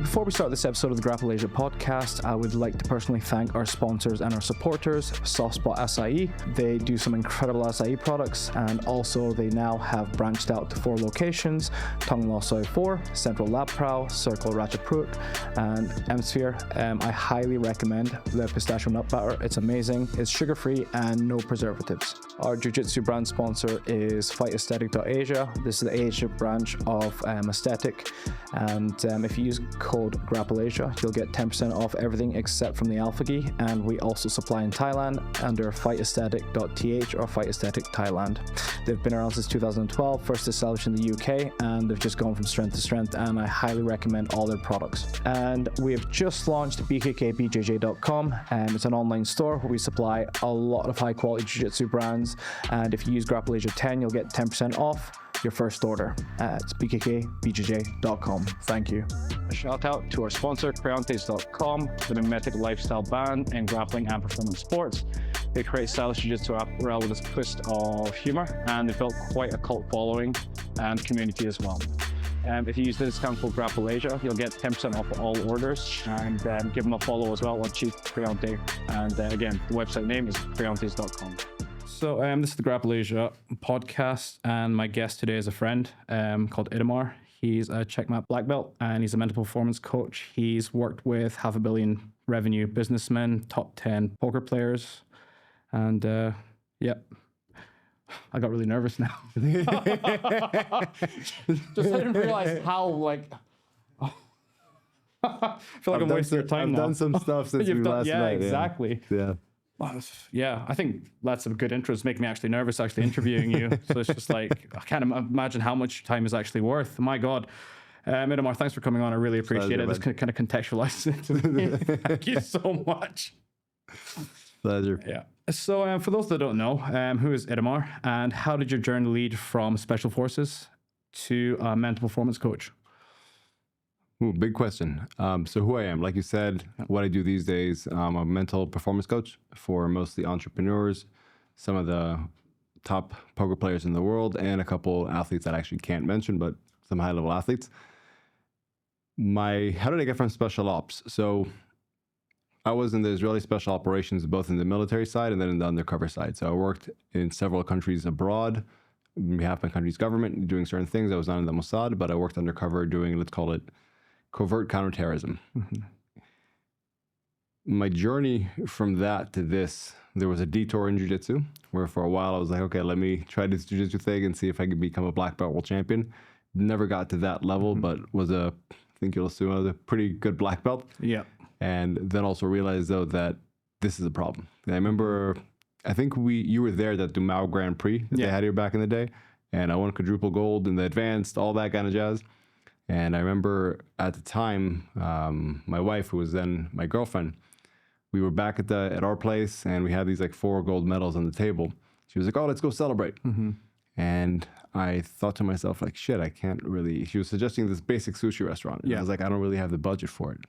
Before we start this episode of the Grapple Asia Podcast, I would like to personally thank our sponsors and our supporters, Softspot Açaí. They do some incredible Açaí products, and also they now have branched out to 4 locations: Tongue Lo Soi 4, Central Lab Prau, Circle Ratchaprut, and M-Sphere. I highly recommend the pistachio nut batter. It's amazing. It's sugar-free and no preservatives. Our Jiu-Jitsu brand sponsor is FightAesthetic.Asia. This is the Asia branch of Aesthetic, and if you use code Grapple Asia, you'll get 10% off everything except from the Alpha Gi, and we also supply in Thailand under FightAesthetic.th or Fight Aesthetic Thailand. They've been around since 2012, first established in the UK, and they've just gone from strength to strength, and I highly recommend all their products. And we have just launched bjjlifestyle.com, and it's an online store where we supply a lot of high quality jiu-jitsu brands, and if you use Grapple Asia 10, you'll get 10% off your first order. It's bjjlifestyle.com. Thank you. A shout out to our sponsor, Creontes.com, the memetic lifestyle band in grappling and performance sports. They create stylish jiu-jitsu apparel with a twist of humor, and they've built quite a cult following and community as well. If you use the discount code Grapple Asia, you'll get 10% off all orders, and give them a follow as well on Chief Creonte. And again, the website name is creontes.com. So this is the Grapple Asia podcast, and my guest today is a friend called Itamar. He's a Checkmat Black Belt, and he's a mental performance coach. He's worked with $500 million revenue businessmen, top 10 poker players, and yeah. I got really nervous now. Just I didn't realize how I feel like I'm wasting your time now. I've done some stuff since we last met. Yeah, exactly. Yeah. Yeah, I think that's a good intro. It's making me actually nervous actually interviewing you. So it's just like, I can't imagine how much time is actually worth. My God. Itamar, thanks for coming on. I really appreciate it. This kind of contextualizes it to me. Thank you so much. Pleasure. Yeah. So for those that don't know, who is Itamar, and how did your journey lead from special forces to a mental performance coach? Ooh, big question. So who I am, like you said, what I do these days, I'm a mental performance coach for mostly entrepreneurs, some of the top poker players in the world, and a couple athletes that I actually can't mention, but some high-level athletes. How did I get from special ops? So I was in the Israeli special operations, both in the military side and then in the undercover side. So I worked in several countries abroad on behalf of my country's government, doing certain things. I was not in the Mossad, but I worked undercover doing, let's call it, covert counterterrorism. Mm-hmm. My journey from that to this, there was a detour in jiu-jitsu, where for a while I was like, okay, let me try this jiu-jitsu thing and see if I could become a black belt world champion. Never got to that level, but I think you'll assume I was a pretty good black belt. Yeah. And then also realized, though, that this is a problem. And I remember, I think you were there at the Dumao Grand Prix that they had here back in the day. And I won quadruple gold in the advanced, all that kind of jazz. And I remember at the time, my wife, who was then my girlfriend, we were back at our place, and we had these 4 gold medals on the table. She was like, oh, let's go celebrate. Mm-hmm. And I thought to myself, shit, I can't really. She was suggesting this basic sushi restaurant. And I was like, I don't really have the budget for it.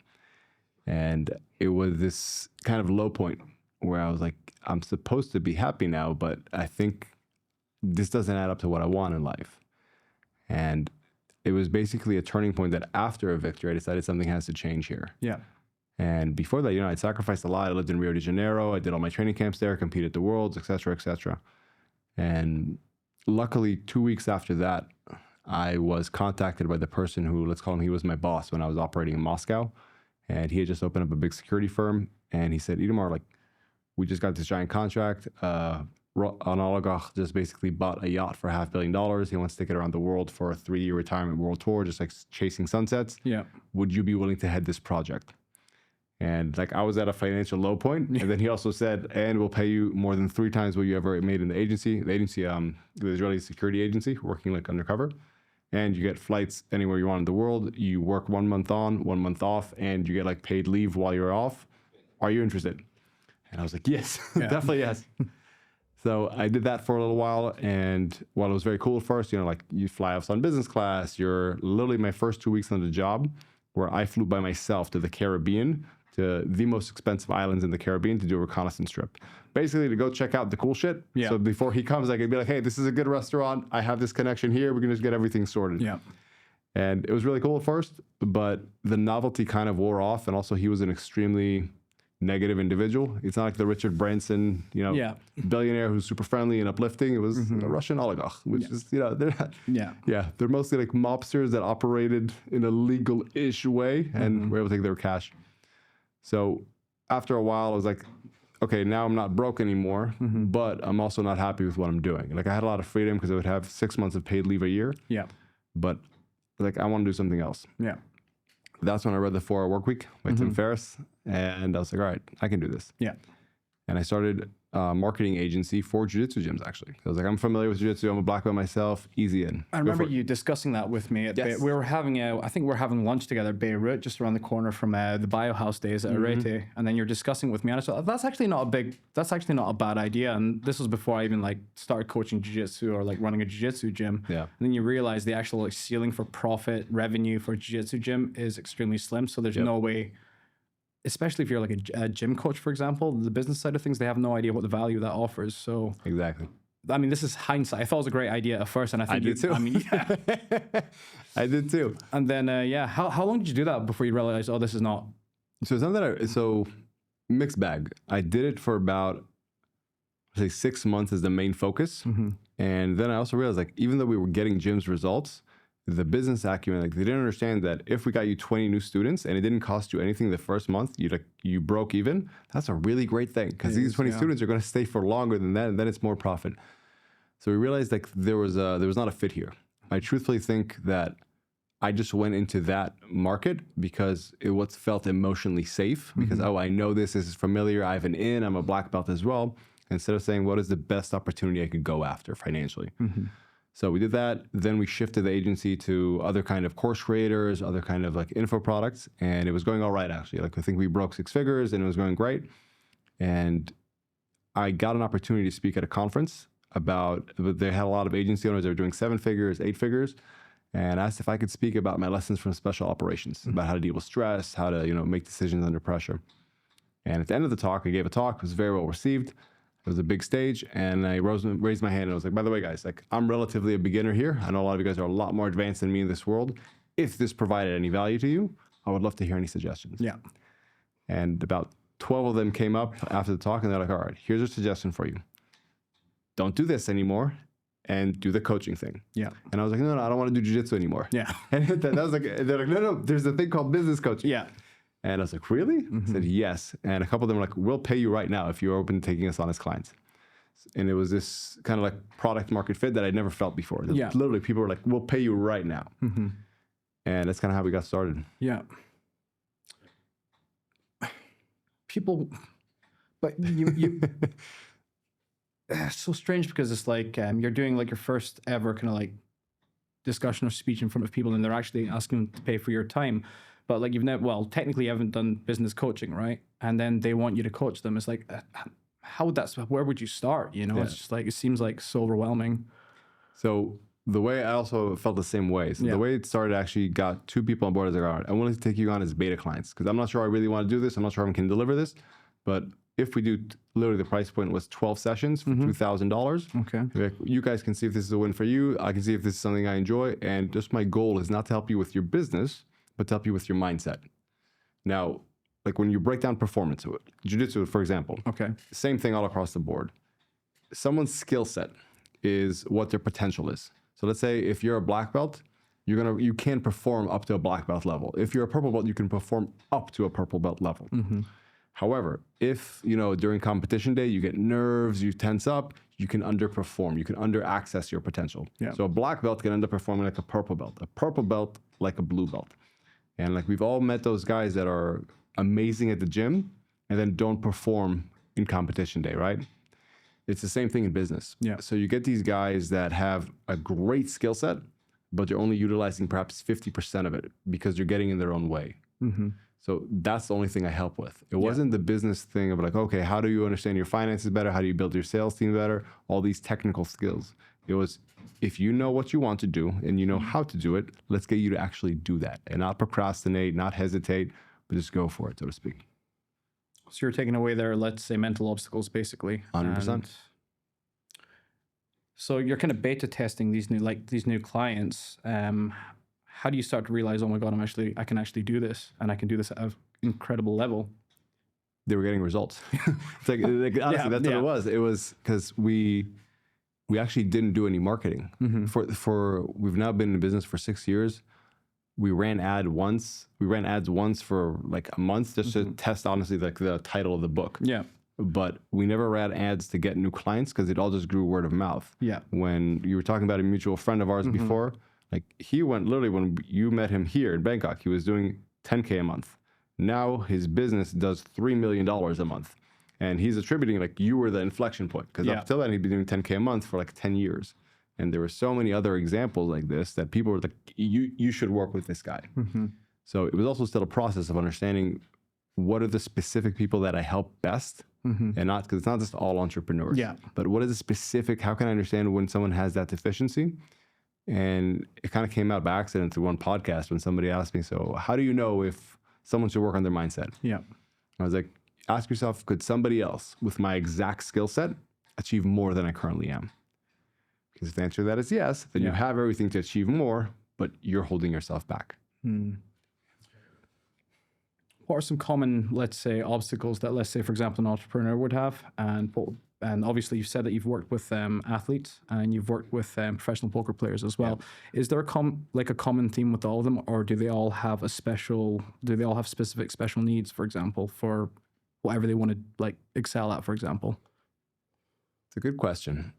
And it was this kind of low point where I was like, I'm supposed to be happy now, but I think this doesn't add up to what I want in life. And it was basically a turning point that after a victory, I decided something has to change here. Yeah. And before that, I'd sacrificed a lot. I lived in Rio de Janeiro. I did all my training camps there, competed at the Worlds, et cetera, et cetera. And luckily, 2 weeks after that, I was contacted by the person who, let's call him, he was my boss when I was operating in Moscow. And he had just opened up a big security firm. And he said, Itamar, we just got this giant contract. An oligarch just basically bought a yacht for $500 million. He wants to take it around the world for a 3-year retirement world tour, just chasing sunsets. Yeah. Would you be willing to head this project? And I was at a financial low point. And then he also said, and we'll pay you more than 3 times what you ever made in the agency. The agency, the Israeli security agency, working undercover. And you get flights anywhere you want in the world. You work 1 month on, 1 month off, and you get paid leave while you're off. Are you interested? And I was like, yes, definitely yes. So I did that for a little while. And while it was very cool at first, you fly off on business class. You're literally my first 2 weeks on the job where I flew by myself to the Caribbean, to the most expensive islands in the Caribbean to do a reconnaissance trip. Basically to go check out the cool shit. Yeah. So before he comes, I can be like, hey, this is a good restaurant. I have this connection here. We can just get everything sorted. Yeah. And it was really cool at first, but the novelty kind of wore off. And also he was an extremely negative individual. It's not like the Richard Branson, billionaire who's super friendly and uplifting. It was a Russian oligarch, which is, they're not, they're mostly like mobsters that operated in a legal-ish way and were able to take their cash. So after a while, I was like, okay, now I'm not broke anymore, but I'm also not happy with what I'm doing. Like I had a lot of freedom because I would have 6 months of paid leave a year. Yeah. But like I want to do something else. Yeah. That's when I read the 4 Hour Work Week by Tim Ferriss, and I was like, all right, I can do this. Yeah. And I started a marketing agency for jiu-jitsu gyms, actually. I was like, I'm familiar with jiu-jitsu. I'm a black belt myself. Easy in. I remember you discussing that with me. We were having I think we were having lunch together at Beirut, just around the corner from the Biohouse days at Arete. And then you're discussing with me, and I thought, that's actually not a bad idea. And this was before I even like started coaching jiu-jitsu or like running a jiu-jitsu gym. Yeah. And then you realize the actual like ceiling for profit revenue for a jiu-jitsu gym is extremely slim. So there's no way, especially if you're like a gym coach, for example, the business side of things, they have no idea what the value that offers. So exactly. I mean, this is hindsight. I thought it was a great idea at first, and I think I did too. I mean, yeah, I did too. And then, how long did you do that before you realized, oh, this is not? So it's not that so mixed bag. I did it for about, say, 6 months as the main focus, and then I also realized, like, even though we were getting gyms results, the business acumen, like they didn't understand that if we got you 20 new students and it didn't cost you anything the first month, you broke even. That's a really great thing because these 20 students are going to stay for longer than that, and then it's more profit. So we realized like there was not a fit here. I truthfully think that I just went into that market because it was felt emotionally safe because, I know this is familiar. I have an in, I'm a black belt as well. Instead of saying, what is the best opportunity I could go after financially? So we did that. Then we shifted the agency to other kind of course creators, other kind of like info products. And it was going all right, actually. Like I think we broke 6 figures and it was going great. And I got an opportunity to speak at a conference they had a lot of agency owners that were doing 7 figures, 8 figures. And asked if I could speak about my lessons from special operations, about how to deal with stress, how to, make decisions under pressure. And at the end of the talk, I gave a talk. It was very well received. It was a big stage, and I raised my hand and I was like, by the way, guys, like I'm relatively a beginner here. I know a lot of you guys are a lot more advanced than me in this world. If this provided any value to you, I would love to hear any suggestions. Yeah. And about 12 of them came up after the talk, and they're like, all right, here's a suggestion for you. Don't do this anymore and do the coaching thing. Yeah. And I was like, no, I don't want to do jiu-jitsu anymore. Yeah. And that was like, they're like, no, there's a thing called business coaching. Yeah. And I was like, really? I said, yes. And a couple of them were like, we'll pay you right now if you're open to taking us on as clients. And it was this kind of like product market fit that I'd never felt before. Yeah. Literally, people were like, we'll pay you right now. And that's kind of how we got started. Yeah. People, but you it's so strange because it's like you're doing like your first ever kind of like discussion or speech in front of people, and they're actually asking to pay for your time. But like technically you haven't done business coaching, right? And then they want you to coach them. It's like, where would you start? It's just like, it seems like so overwhelming. So the way I also felt the same way. So the way it started, actually got 2 people on board. I was like, all right, I wanted to take you on as beta clients because I'm not sure I really want to do this. I'm not sure I can deliver this. But if we do, literally the price point was 12 sessions for $2,000. Okay. Like, you guys can see if this is a win for you. I can see if this is something I enjoy. And just my goal is not to help you with your business, but to help you with your mindset. Now, like when you break down performance, jiu-jitsu, for example, same thing all across the board. Someone's skill set is what their potential is. So let's say if you're a black belt, you can perform up to a black belt level. If you're a purple belt, you can perform up to a purple belt level. However, if, during competition day, you get nerves, you tense up, you can underperform, you can under-access your potential. Yeah. So a black belt can end up performing like a purple belt like a blue belt. And like we've all met those guys that are amazing at the gym and then don't perform in competition day, right? It's the same thing in business. Yeah. So you get these guys that have a great skill set, but they're only utilizing perhaps 50% of it because they're getting in their own way. So that's the only thing I help with. It wasn't the business thing of like, okay, how do you understand your finances better? How do you build your sales team better? All these technical skills. It was, if you know what you want to do and you know how to do it, let's get you to actually do that and not procrastinate, not hesitate, but just go for it, so to speak. So you're taking away their, let's say, mental obstacles, basically. 100%. So you're kind of beta testing these new clients. how do you start to realize, oh my God, I can actually do this, and I can do this at an incredible level? They were getting results. It's like honestly, that's what it was. It was because we actually didn't do any marketing. For we've now been in business for 6 years. We ran ads once for like a month just to test, honestly, like the title of the book. Yeah. But we never ran ads to get new clients because it all just grew word of mouth. Yeah. When you were talking about a mutual friend of ours before, like he went literally when you met him here in Bangkok, he was doing 10K a month. Now his business does $3 million a month. And he's attributing like you were the inflection point because up till then he'd been doing 10K a month for like 10 years. And there were so many other examples like this that people were like, you should work with this guy. So it was also still a process of understanding what are the specific people that I help best, and not because it's not just all entrepreneurs. Yeah. But what is the specific? How can I understand when someone has that deficiency? And it kind of came out by accident through one podcast when somebody asked me, "So how do you know if someone should work on their mindset?" Yeah. I was like, ask yourself, could somebody else with my exact skill set achieve more than I currently am? Because if the answer to that is yes, then you have everything to achieve more, but you're holding yourself back. What are some common, let's say, obstacles that, let's say, for example, an entrepreneur would have? And obviously, you've said that you've worked with athletes and you've worked with professional poker players as well. Yeah. Is there a common theme with all of them, or do they all have specific special needs, for example, for whatever they want to like excel at, for example? It's a good question.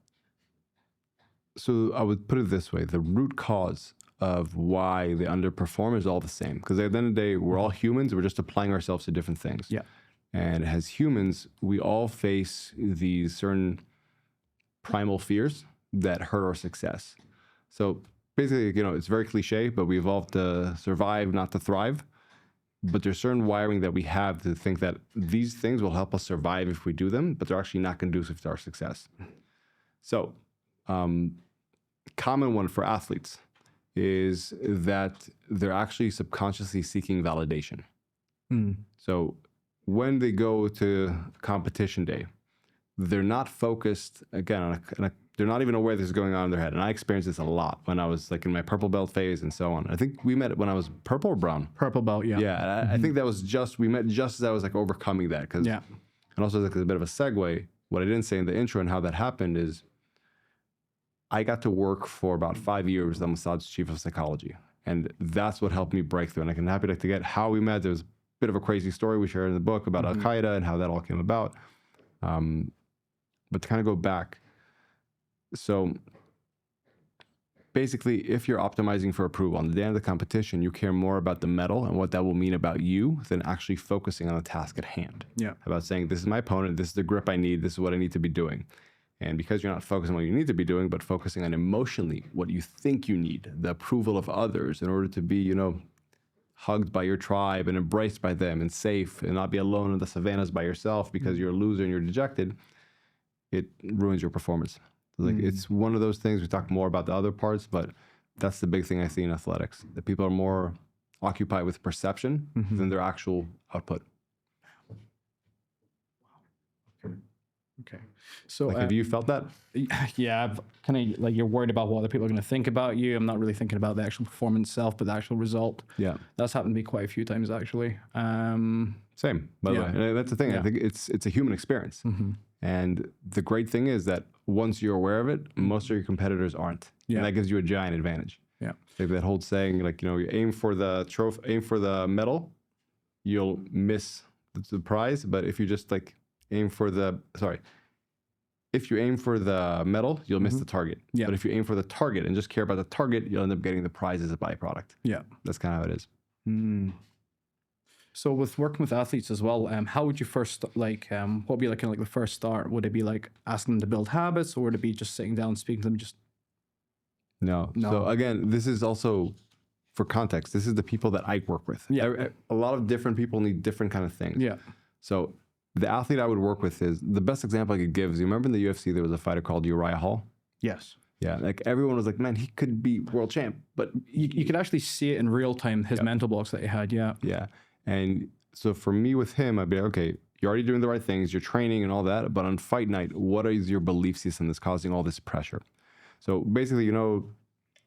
So I would put it this way: the root cause of why they underperform is all the same. Because at the end of the day, we're all humans. We're just applying ourselves to different things. Yeah. And as humans, we all face these certain primal fears that hurt our success. So basically, it's very cliche, but we evolved to survive, not to thrive. But there's certain wiring that we have to think that these things will help us survive if we do them, but they're actually not conducive to our success. So, common one for athletes is that they're actually subconsciously seeking validation. So when they go to competition day, they're not focused, again, they're not even aware this is going on in their head. And I experienced this a lot when I was like in my purple belt phase and so on. I think we met when I was purple or brown? Purple belt, yeah. Yeah, I think that was we met just as I was like overcoming that. And also like a bit of a segue, what I didn't say in the intro and how that happened is I got to work for about 5 years as Mossad's chief of psychology. And that's what helped me break through. And I can happy to get how we met. There's a bit of a crazy story we share in the book about Al-Qaeda and how that all came about. But to kind of go back, so basically, if you're optimizing for approval on the day of the competition, you care more about the medal and what that will mean about you than actually focusing on the task at hand. Yeah. About saying, this is my opponent, this is the grip I need, this is what I need to be doing. And because you're not focusing on what you need to be doing, but focusing on emotionally what you think you need, the approval of others in order to be, hugged by your tribe and embraced by them and safe and not be alone in the savannas by yourself because you're a loser and you're dejected, it ruins your performance. Like it's one of those things. We talk more about the other parts, but that's the big thing I see in athletics, that people are more occupied with perception than their actual output. Okay. So have you felt that? Yeah, I've kind of like, you're worried about what other people are going to think about you. I'm not really thinking about the actual performance itself, but the actual result. Yeah. That's happened to me quite a few times, actually. Same, by the way. And that's the thing. I think it's a human experience. And the great thing is that once you're aware of it, most of your competitors aren't. Yeah. And that gives you a giant advantage. Yeah. Like that whole saying, like, you aim for the trophy, aim for the medal, you'll miss the prize. But if you just like if you aim for the medal, you'll miss the target. Yeah. But if you aim for the target and just care about the target, you'll end up getting the prize as a byproduct. Yeah. That's kind of how it is. So with working with athletes as well, how would you first, what would be like kind of like the first start? Would it be like asking them to build habits, or would it be just sitting down and speaking to them? No. So again, this is also for context. This is the people that I work with. Yeah. A lot of different people need different kind of things. Yeah. So the athlete I would work with is, the best example I could give is, you remember in the UFC, there was a fighter called Uriah Hall? Yes. Yeah, like everyone was like, man, he could be world champ. But you could actually see it in real time, his mental blocks that he had, Yeah. And so for me with him, I'd be like, okay, you're already doing the right things, you're training and all that, but on fight night, what is your belief system that's causing all this pressure? So basically,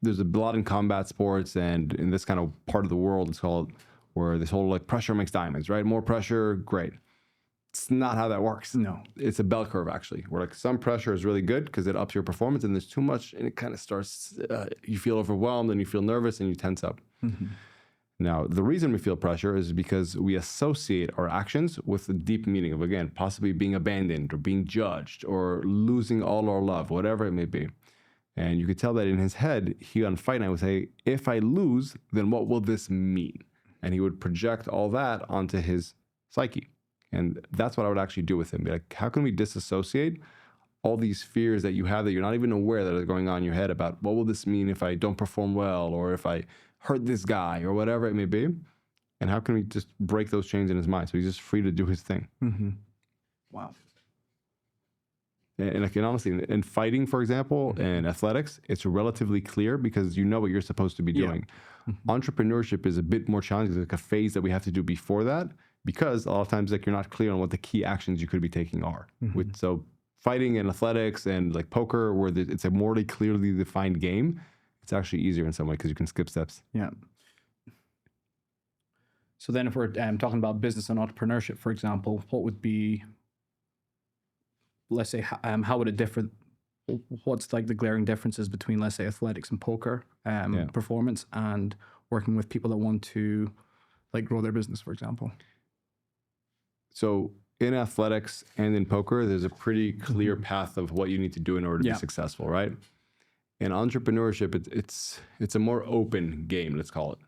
there's a lot in combat sports and in this kind of part of the world, it's called, where this whole like pressure makes diamonds, right? More pressure, great. It's not how that works. No. It's a bell curve, actually, where like some pressure is really good because it ups your performance, and there's too much and it kind of starts, you feel overwhelmed and you feel nervous and you tense up. Now, the reason we feel pressure is because we associate our actions with the deep meaning of, again, possibly being abandoned or being judged or losing all our love, whatever it may be. And you could tell that in his head, he on fight night would say, if I lose, then what will this mean? And he would project all that onto his psyche. And that's what I would actually do with him. Be like, how can we disassociate all these fears that you have that you're not even aware that are going on in your head about what will this mean if I don't perform well, or if I hurt this guy, or whatever it may be? And how can we just break those chains in his mind so he's just free to do his thing? Wow. And I can honestly, in fighting, for example, and athletics, it's relatively clear because you know what you're supposed to be doing. Entrepreneurship is a bit more challenging. It's like a phase that we have to do before that, because a lot of times like you're not clear on what the key actions you could be taking are. So fighting and athletics and like poker, where it's a more clearly defined game, it's actually easier in some way because you can skip steps. Yeah. So then if we're talking about business and entrepreneurship, for example, what would be, let's say, how would it differ? What's like the glaring differences between, let's say, athletics and poker performance and working with people that want to like grow their business, for example? So in athletics and in poker, there's a pretty clear path of what you need to do in order to be successful, right? In entrepreneurship, it's a more open game, let's call it.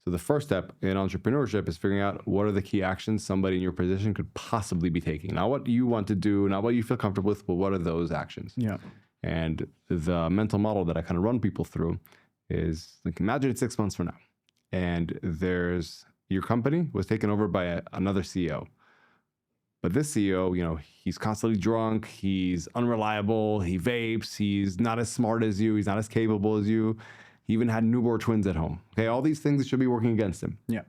So the first step in entrepreneurship is figuring out what are the key actions somebody in your position could possibly be taking. Not what you want to do, not what you feel comfortable with, but what are those actions? Yeah. And the mental model that I kind of run people through is like, imagine it's 6 months from now, and your company was taken over by another CEO. But this CEO, he's constantly drunk, he's unreliable, he vapes, he's not as smart as you, he's not as capable as you. He even had newborn twins at home. Okay, all these things should be working against him. Yeah.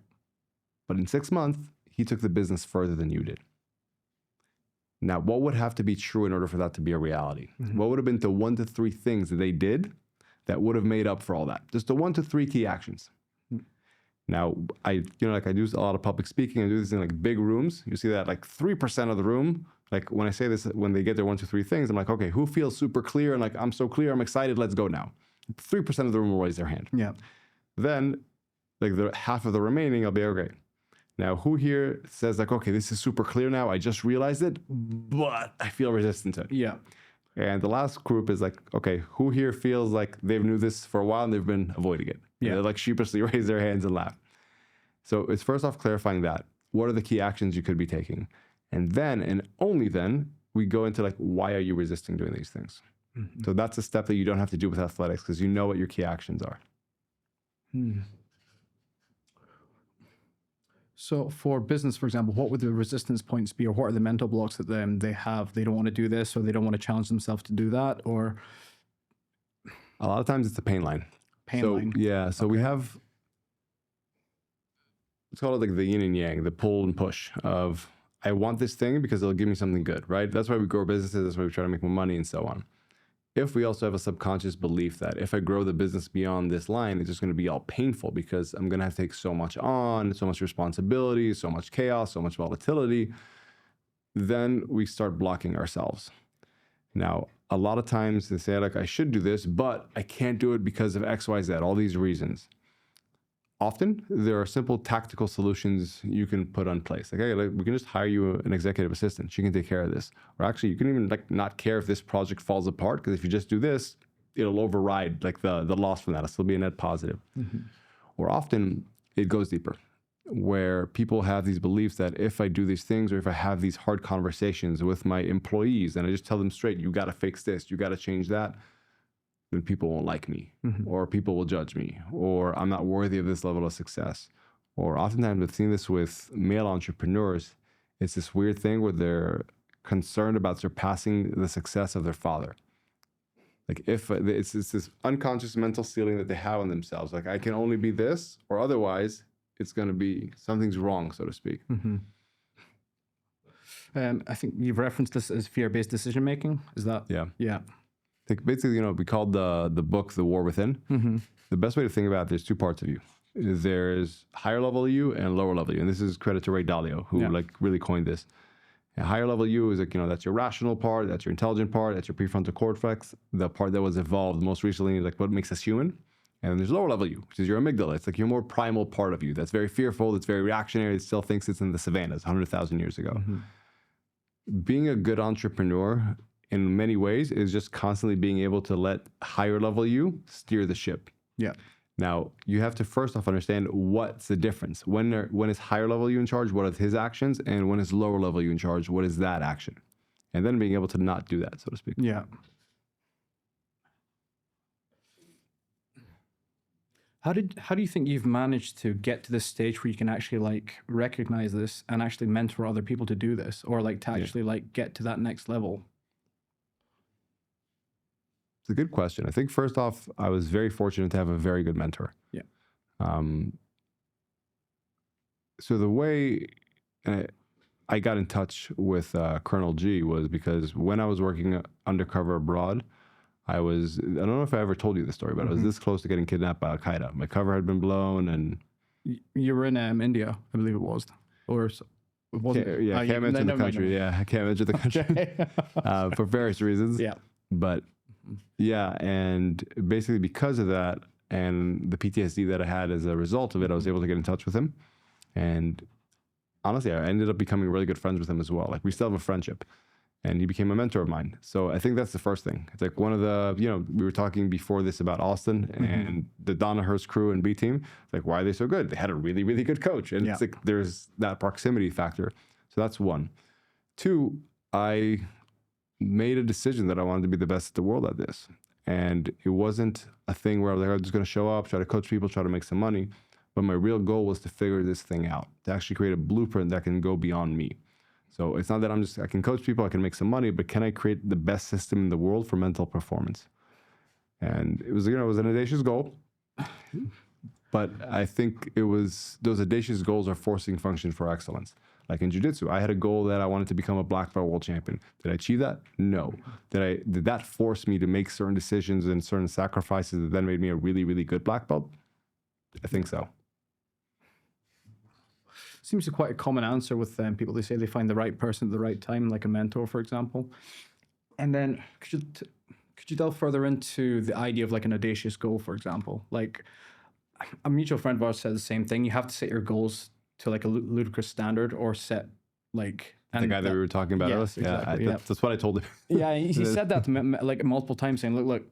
But in 6 months, he took the business further than you did. Now, what would have to be true in order for that to be a reality? What would have been the 1 to 3 things that they did that would have made up for all that? Just the 1 to 3 key actions. Now, I do a lot of public speaking. I do this in like big rooms. You see that like 3% of the room, like when I say this, when they get their 1 to 3 things, I'm like, okay, who feels super clear? And like, I'm so clear, I'm excited, let's go now. 3% of the room will raise their hand. Yeah. Then like the half of the remaining, I'll be okay. Now, who here says like, okay, this is super clear now. I just realized it, but I feel resistant to it. Yeah. And the last group is like, okay, who here feels like they've knew this for a while and they've been avoiding it? Yeah. They like sheepishly raise their hands and laugh. So it's first off clarifying that. What are the key actions you could be taking? And then, and only then, we go into like, why are you resisting doing these things? So that's a step that you don't have to do with athletics because you know what your key actions are. So for business, for example, what would the resistance points be, or what are the mental blocks that they have? They don't want to do this, or they don't want to challenge themselves to do that, or? A lot of times it's a pain line. Line. Yeah. So we have, let's call it like the yin and yang, the pull and push of, I want this thing because it'll give me something good, right? That's why we grow businesses. That's why we try to make more money and so on. If we also have a subconscious belief that if I grow the business beyond this line, it's just going to be all painful because I'm going to have to take so much on, so much responsibility, so much chaos, so much volatility, then we start blocking ourselves. Now, a lot of times they say like, I should do this, but I can't do it because of X, Y, Z, all these reasons. Often there are simple tactical solutions you can put on place. Like, hey, we can just hire you an executive assistant. She can take care of this. Or actually, you can even like not care if this project falls apart, because if you just do this, it'll override like the loss from that. It'll still be a net positive. Or often it goes deeper, where people have these beliefs that if I do these things, or if I have these hard conversations with my employees and I just tell them straight, you got to fix this, you got to change that, then people won't like me, or people will judge me, or I'm not worthy of this level of success. Or oftentimes we've seen this with male entrepreneurs. It's this weird thing where they're concerned about surpassing the success of their father. Like if it's this unconscious mental ceiling that they have on themselves. Like I can only be this, or otherwise it's going to be, something's wrong, so to speak. I think you've referenced this as fear-based decision-making. Is that? Yeah. Yeah. like basically, you know, we called the book The War Within. The best way to think about it, there's two parts of you. There's higher level you and lower level you. And this is credit to Ray Dalio, who like really coined this. A higher level you is like, you know, that's your rational part, that's your intelligent part, that's your prefrontal cortex, the part that was evolved most recently, like what makes us human. And then there's lower level you, which is your amygdala. It's like your more primal part of you that's very fearful, that's very reactionary, it still thinks it's in the savannas 100,000 years ago. Being a good entrepreneur in many ways is just constantly being able to let higher level you steer the ship. Yeah. Now, you have to first off understand what's the difference. When is higher level you in charge, what are his actions? And when is lower level you in charge, what is that action? And then being able to not do that, so to speak. Yeah. How do you think you've managed to get to this stage where you can actually like recognize this and actually mentor other people to do this, or like to actually like get to that next level? It's a good question. I think first off, I was very fortunate to have a very good mentor. Yeah. So the way I got in touch with Colonel G was because when I was working undercover abroad, I don't know if I ever told you this story, but I was this close to getting kidnapped by Al-Qaeda. My cover had been blown and... You were in India, I believe it was. Or it wasn't? I can't mention the country. Yeah, I can't mention the country for various reasons. Yeah. But yeah, and basically because of that and the PTSD that I had as a result of it, I was able to get in touch with him. And honestly, I ended up becoming really good friends with him as well. Like we still have a friendship. And he became a mentor of mine. So I think that's the first thing. It's like one of the, you know, we were talking before this about Austin and the Donna Hurst crew and B team. It's like, why are they so good? They had a really, really good coach. And it's like, there's that proximity factor. So that's one. Two, I made a decision that I wanted to be the best in the world at this. And it wasn't a thing where I was like, I'm just going to show up, try to coach people, try to make some money. But my real goal was to figure this thing out, to actually create a blueprint that can go beyond me. So it's not that I can coach people, I can make some money, but can I create the best system in the world for mental performance? And it was, you know, it was an audacious goal, but I think those audacious goals are forcing function for excellence. Like in jiu-jitsu, I had a goal that I wanted to become a black belt world champion. Did I achieve that? No. Did that force me to make certain decisions and certain sacrifices that then made me a really, really good black belt? I think so. Seems to be quite a common answer with people. They say they find the right person at the right time, like a mentor, for example. And then could you delve further into the idea of like an audacious goal, for example? Like a mutual friend of ours said the same thing. You have to set your goals to like a ludicrous standard or set like... The guy that we were talking about. Yes, exactly, that's what I told him. Yeah, he said that to me like multiple times, saying, look,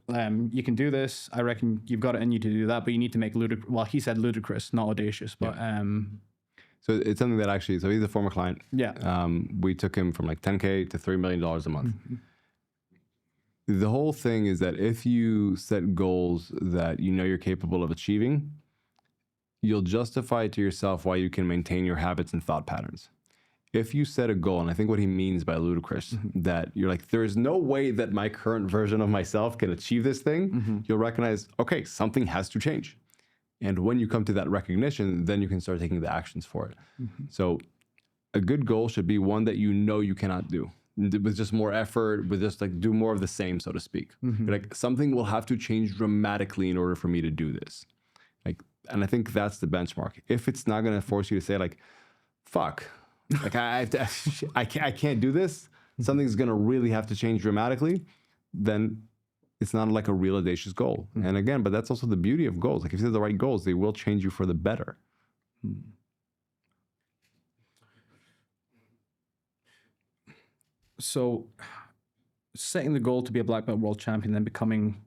you can do this. I reckon you've got it in you to do that, but you need to make ludicrous. Well, he said ludicrous, not audacious, but... So it's something that actually, so he's a former client. Yeah. We took him from like $10K to $3 million a month. The whole thing is that if you set goals that you know you're capable of achieving, you'll justify to yourself why you can maintain your habits and thought patterns. If you set a goal, and I think what he means by ludicrous, that you're like, there is no way that my current version of myself can achieve this thing, you'll recognize, okay, something has to change. And when you come to that recognition, then you can start taking the actions for it. So a good goal should be one that you know you cannot do with just more effort, with just like do more of the same, so to speak. Like something will have to change dramatically in order for me to do this. Like, and I think that's the benchmark. If it's not going to force you to say like, fuck, like I can't do this, something's going to really have to change dramatically, then it's not like a real audacious goal. And again, but that's also the beauty of goals. Like if you set the right goals, they will change you for the better. So setting the goal to be a black belt world champion, then becoming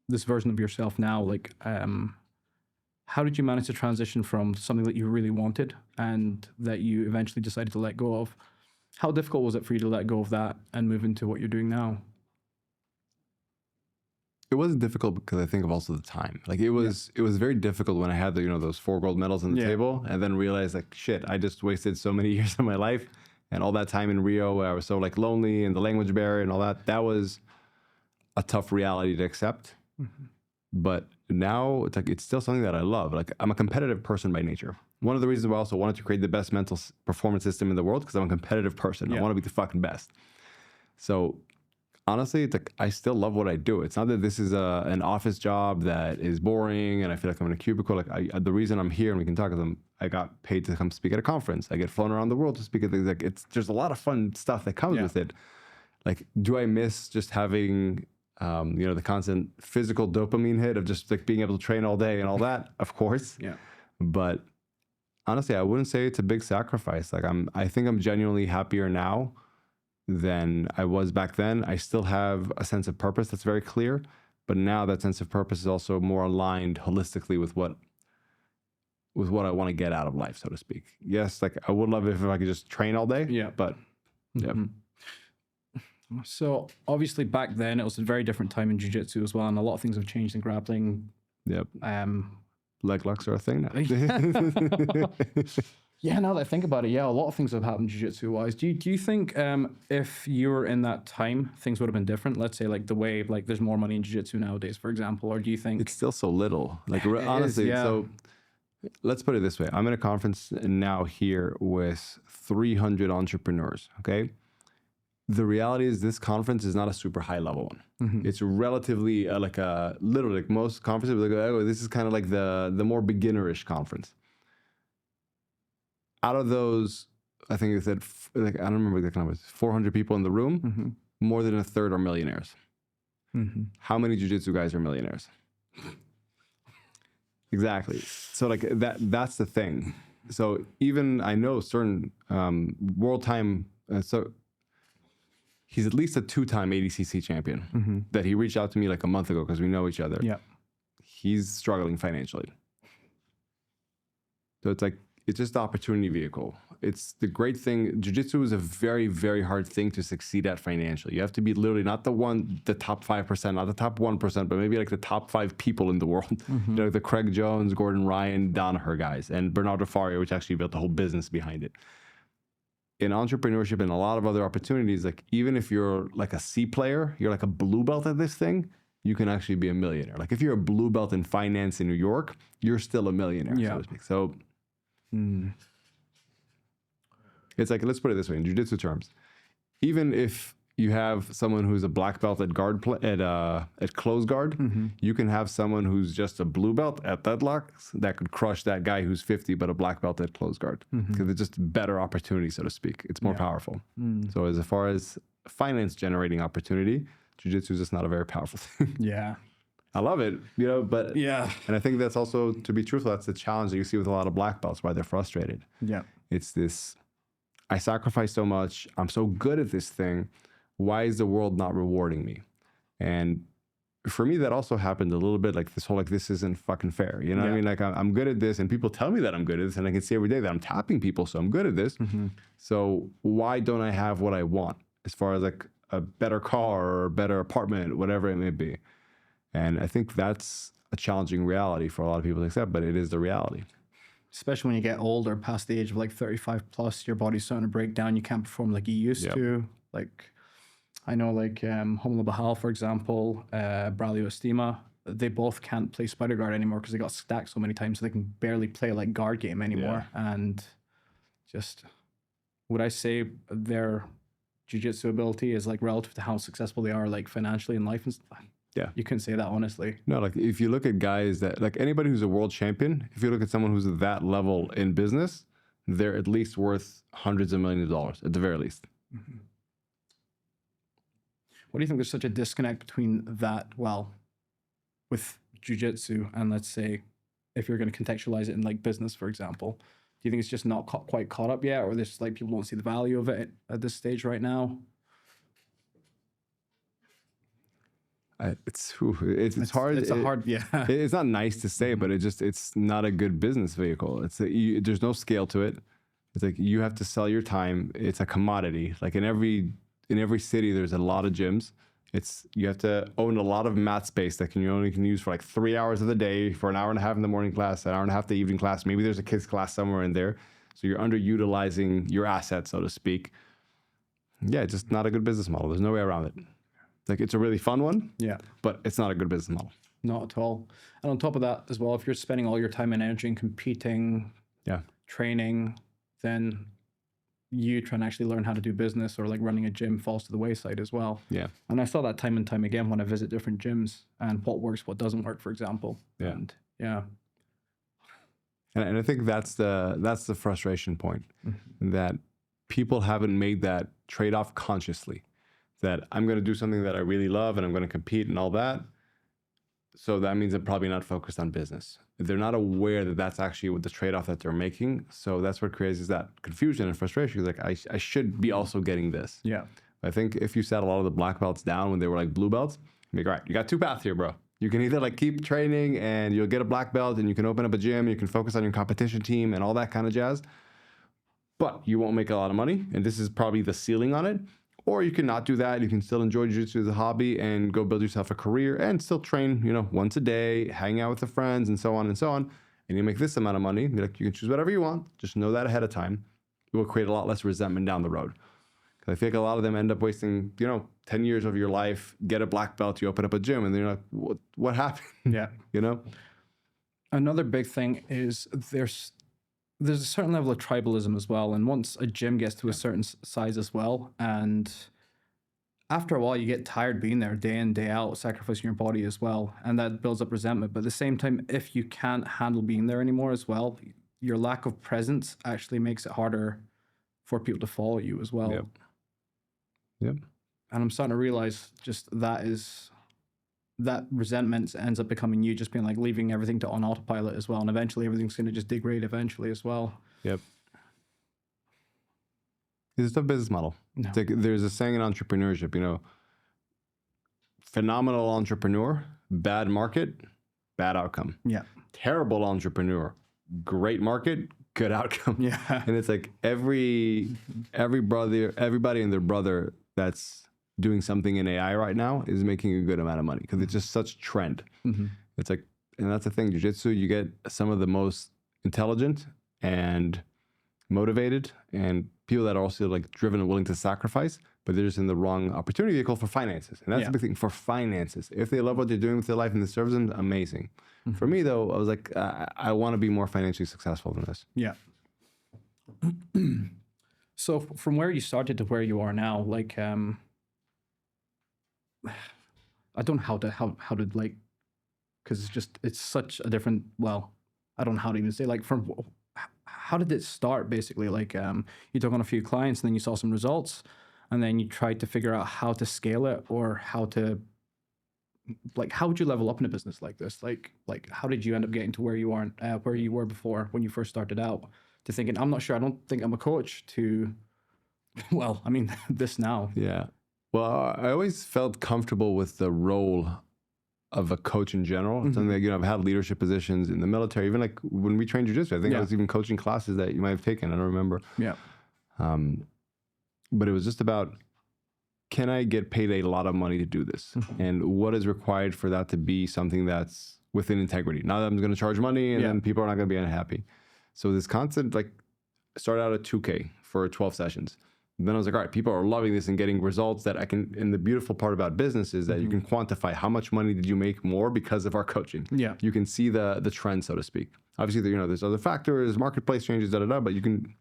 this version of yourself now, like how did you manage to transition from something that you really wanted and that you eventually decided to let go of? How difficult was it for you to let go of that and move into what you're doing now? It wasn't difficult because I think of also the time. Like it was very difficult when I had those 4 gold medals on the table and then realized like, shit, I just wasted so many years of my life and all that time in Rio where I was so like lonely and the language barrier and all that. That was a tough reality to accept. But now it's like, it's still something that I love. Like I'm a competitive person by nature. One of the reasons why I also wanted to create the best mental performance system in the world, because I'm a competitive person. I want to be the fucking best. So honestly, it's like I still love what I do. It's not that this is an office job that is boring and I feel like I'm in a cubicle. Like the reason I'm here and we can talk to them, I got paid to come speak at a conference. I get flown around the world to speak at things. Like there's a lot of fun stuff that comes with it. Like, do I miss just having, the constant physical dopamine hit of just like being able to train all day and all that? Of course. Yeah. But honestly, I wouldn't say it's a big sacrifice. Like I think I'm genuinely happier now than I was back then. I still have a sense of purpose that's very clear, but now that sense of purpose is also more aligned holistically with what I want to get out of life, so to speak. Yes, like I would love it if I could just train all day. Yeah. But So obviously back then it was a very different time in jiu-jitsu as well, and a lot of things have changed in grappling. Yep. Leg locks are a thing now. Yeah, now that I think about it, a lot of things have happened jiu-jitsu wise. Do you think if you were in that time, things would have been different? Let's say like the way like there's more money in jiu-jitsu nowadays, for example, or do you think it's still so little? Like honestly, so let's put it this way. I'm in a conference now here with 300 entrepreneurs, okay? The reality is this conference is not a super high level one. Mm-hmm. It's relatively literally like most conferences, like, oh, this is kind of like the more beginnerish conference. Out of those, I think it said, like, I don't remember the numbers, 400 people in the room, mm-hmm. more than a third are millionaires. Mm-hmm. How many jiu-jitsu guys are millionaires? Exactly. So like that's the thing. So even I know certain world time, so he's at least a 2-time ADCC champion, mm-hmm. that he reached out to me like a month ago because we know each other. Yeah. He's struggling financially. So it's like, it's just the opportunity vehicle. It's the great thing. Jiu-jitsu is a very, very hard thing to succeed at financially. You have to be literally not the top 5%, not the top 1%, but maybe like the top 5 people in the world. Mm-hmm. The Craig Jones, Gordon Ryan, Danaher guys, and Bernardo Faria, which actually built the whole business behind it. In entrepreneurship and a lot of other opportunities, like even if you're like a C player, you're like a blue belt at this thing, you can actually be a millionaire. Like if you're a blue belt in finance in New York, you're still a millionaire, so to speak. So it's like, let's put it this way in jiu-jitsu terms. Even if you have someone who's a black belt at at close guard, mm-hmm. you can have someone who's just a blue belt at deadlocks that could crush that guy who's 50 but a black belt at close guard, because mm-hmm. it's just better opportunity, so to speak. It's more powerful. So as far as finance generating opportunity, jiu-jitsu is just not a very powerful thing. Yeah. I love it, but and I think that's also, to be truthful, that's the challenge that you see with a lot of black belts, why they're frustrated. Yeah. It's this, I sacrifice so much, I'm so good at this thing, why is the world not rewarding me? And for me, that also happened a little bit, like this whole, like, this isn't fucking fair. You know what I mean? Like, I'm good at this, and people tell me that I'm good at this, and I can see every day that I'm tapping people, so I'm good at this. Mm-hmm. So why don't I have what I want as far as like a better car or a better apartment, whatever it may be? And I think that's a challenging reality for a lot of people to accept, but it is the reality. Especially when you get older, past the age of like 35 plus, your body's starting to break down. You can't perform like you used to. Like, I know like Romulo Barral, for example, Braulio Estima, they both can't play spider guard anymore because they got stacked so many times, so they can barely play like guard game anymore. And just, would I say their jiu-jitsu ability is like relative to how successful they are like financially in life and stuff? Yeah. You couldn't say that honestly. No, like if you look at guys that, like anybody who's a world champion, if you look at someone who's at that level in business, they're at least worth hundreds of millions of dollars at the very least. Mm-hmm. What do you think there's such a disconnect between that, well, with jiu-jitsu and let's say, if you're going to contextualize it in like business, for example, do you think it's just not quite caught up yet, or there's like people don't see the value of it at this stage right now? It's hard. It's hard. It's not nice to say, but it's not a good business vehicle. There's no scale to it. It's like you have to sell your time. It's a commodity. Like in every city, there's a lot of gyms. You have to own a lot of mat space that you only can use for like 3 hours of the day, for an hour and a half in the morning class, an hour and a half the evening class. Maybe there's a kids class somewhere in there. So you're underutilizing your assets, so to speak. Yeah, it's just not a good business model. There's no way around it. Like, it's a really fun one, but it's not a good business model. Not at all. And on top of that as well, if you're spending all your time and energy in competing, training, then you trying to actually learn how to do business or like running a gym falls to the wayside as well. Yeah. And I saw that time and time again when I visit different gyms and what works, what doesn't work, for example. Yeah. And yeah. And I think that's the frustration point, that people haven't made that trade-off consciously, that I'm going to do something that I really love and I'm going to compete and all that. So that means I'm probably not focused on business. They're not aware that that's actually what the trade-off that they're making. So that's what creates that confusion and frustration. Like, I should be also getting this. Yeah. I think if you sat a lot of the black belts down when they were like blue belts, you'd be like, all right, you got two paths here, bro. You can either like keep training and you'll get a black belt and you can open up a gym, you can focus on your competition team and all that kind of jazz, but you won't make a lot of money. And this is probably the ceiling on it. Or you can not do that. You can still enjoy jiu-jitsu as a hobby and go build yourself a career and still train, once a day, hang out with the friends and so on and so on. And you make this amount of money. Be like, you can choose whatever you want. Just know that ahead of time. It will create a lot less resentment down the road. Because I feel like a lot of them end up wasting, 10 years of your life, get a black belt, you open up a gym, and they're like, what happened? Yeah. Another big thing is there's a certain level of tribalism as well. And once a gym gets to a certain size as well, and after a while you get tired being there day in, day out, sacrificing your body as well. And that builds up resentment. But at the same time, if you can't handle being there anymore as well, your lack of presence actually makes it harder for people to follow you as well. Yep. And I'm starting to realize just that resentment ends up becoming you just being like leaving everything to on autopilot as well. And eventually everything's going to just degrade eventually as well. Yep. It's a tough business model. No. It's like, there's a saying in entrepreneurship, phenomenal entrepreneur, bad market, bad outcome. Yeah. Terrible entrepreneur, great market, good outcome. Yeah. And it's like everybody and their brother that's doing something in AI right now is making a good amount of money because it's just such trend. Mm-hmm. It's like, and that's the thing, jiu-jitsu, you get some of the most intelligent and motivated and people that are also like driven and willing to sacrifice, but they're just in the wrong opportunity vehicle for finances. And that's the big thing, for finances. If they love what they're doing with their life and it serves them, amazing. Mm-hmm. For me though, I was like, I want to be more financially successful than this. Yeah. So from where you started to where you are now, like, I don't know how to like, because it's such a different, well, I don't know how to even say, like, how did it start basically? Like, you took on a few clients and then you saw some results and then you tried to figure out how to scale it or how would you level up in a business like this? Like how did you end up getting to where you are, where you were before when you first started out, to thinking, I'm not sure, I don't think I'm a coach, to, well, I mean, this now. Yeah. Well, I always felt comfortable with the role of a coach in general. Mm-hmm. Something that, I've had leadership positions in the military, even like when we trained jiu-jitsu, I think I was even coaching classes that you might have taken. I don't remember. Yeah. But it was just about, can I get paid a lot of money to do this? Mm-hmm. And what is required for that to be something that's within integrity? Not that I'm going to charge money and then people are not going to be unhappy. So this constant, like, started out at $2K for 12 sessions. And then I was like, all right, people are loving this and getting results that I can, and the beautiful part about business is that you can quantify how much money did you make more because of our coaching. Yeah. You can see the trend, so to speak. Obviously, there's other factors, marketplace changes, but you can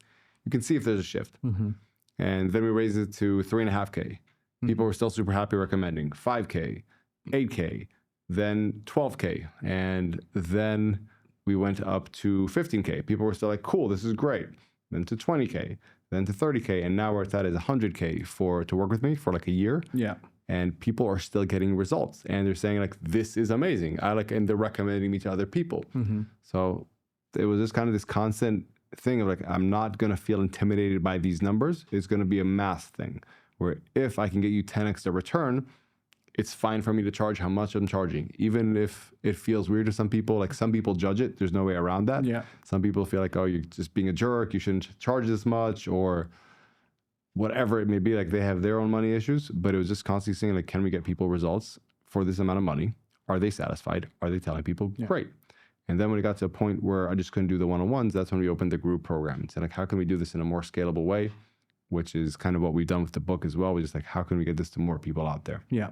see if there's a shift. Mm-hmm. And then we raised it to 3.5K. People were still super happy recommending 5K, 8K, then 12K. And then we went up to 15K. People were still like, cool, this is great. Then to 20K, then to 30K. And now we're at that is 100K to work with me for like a year. Yeah. And people are still getting results. And they're saying like, this is amazing. And they're recommending me to other people. Mm-hmm. So it was just kind of this constant thing of like, I'm not going to feel intimidated by these numbers. It's going to be a math thing where if I can get you 10x the return, it's fine for me to charge how much I'm charging. Even if it feels weird to some people, like some people judge it, there's no way around that. Yeah. Some people feel like, oh, you're just being a jerk, you shouldn't charge this much, or whatever it may be, like they have their own money issues. But it was just constantly saying like, can we get people results for this amount of money? Are they satisfied? Are they telling people? Yeah. Great. And then when it got to a point where I just couldn't do the one-on-ones, that's when we opened the group program and said like, how can we do this in a more scalable way? Which is kind of what we've done with the book as well. We're just like, how can we get this to more people out there? Yeah.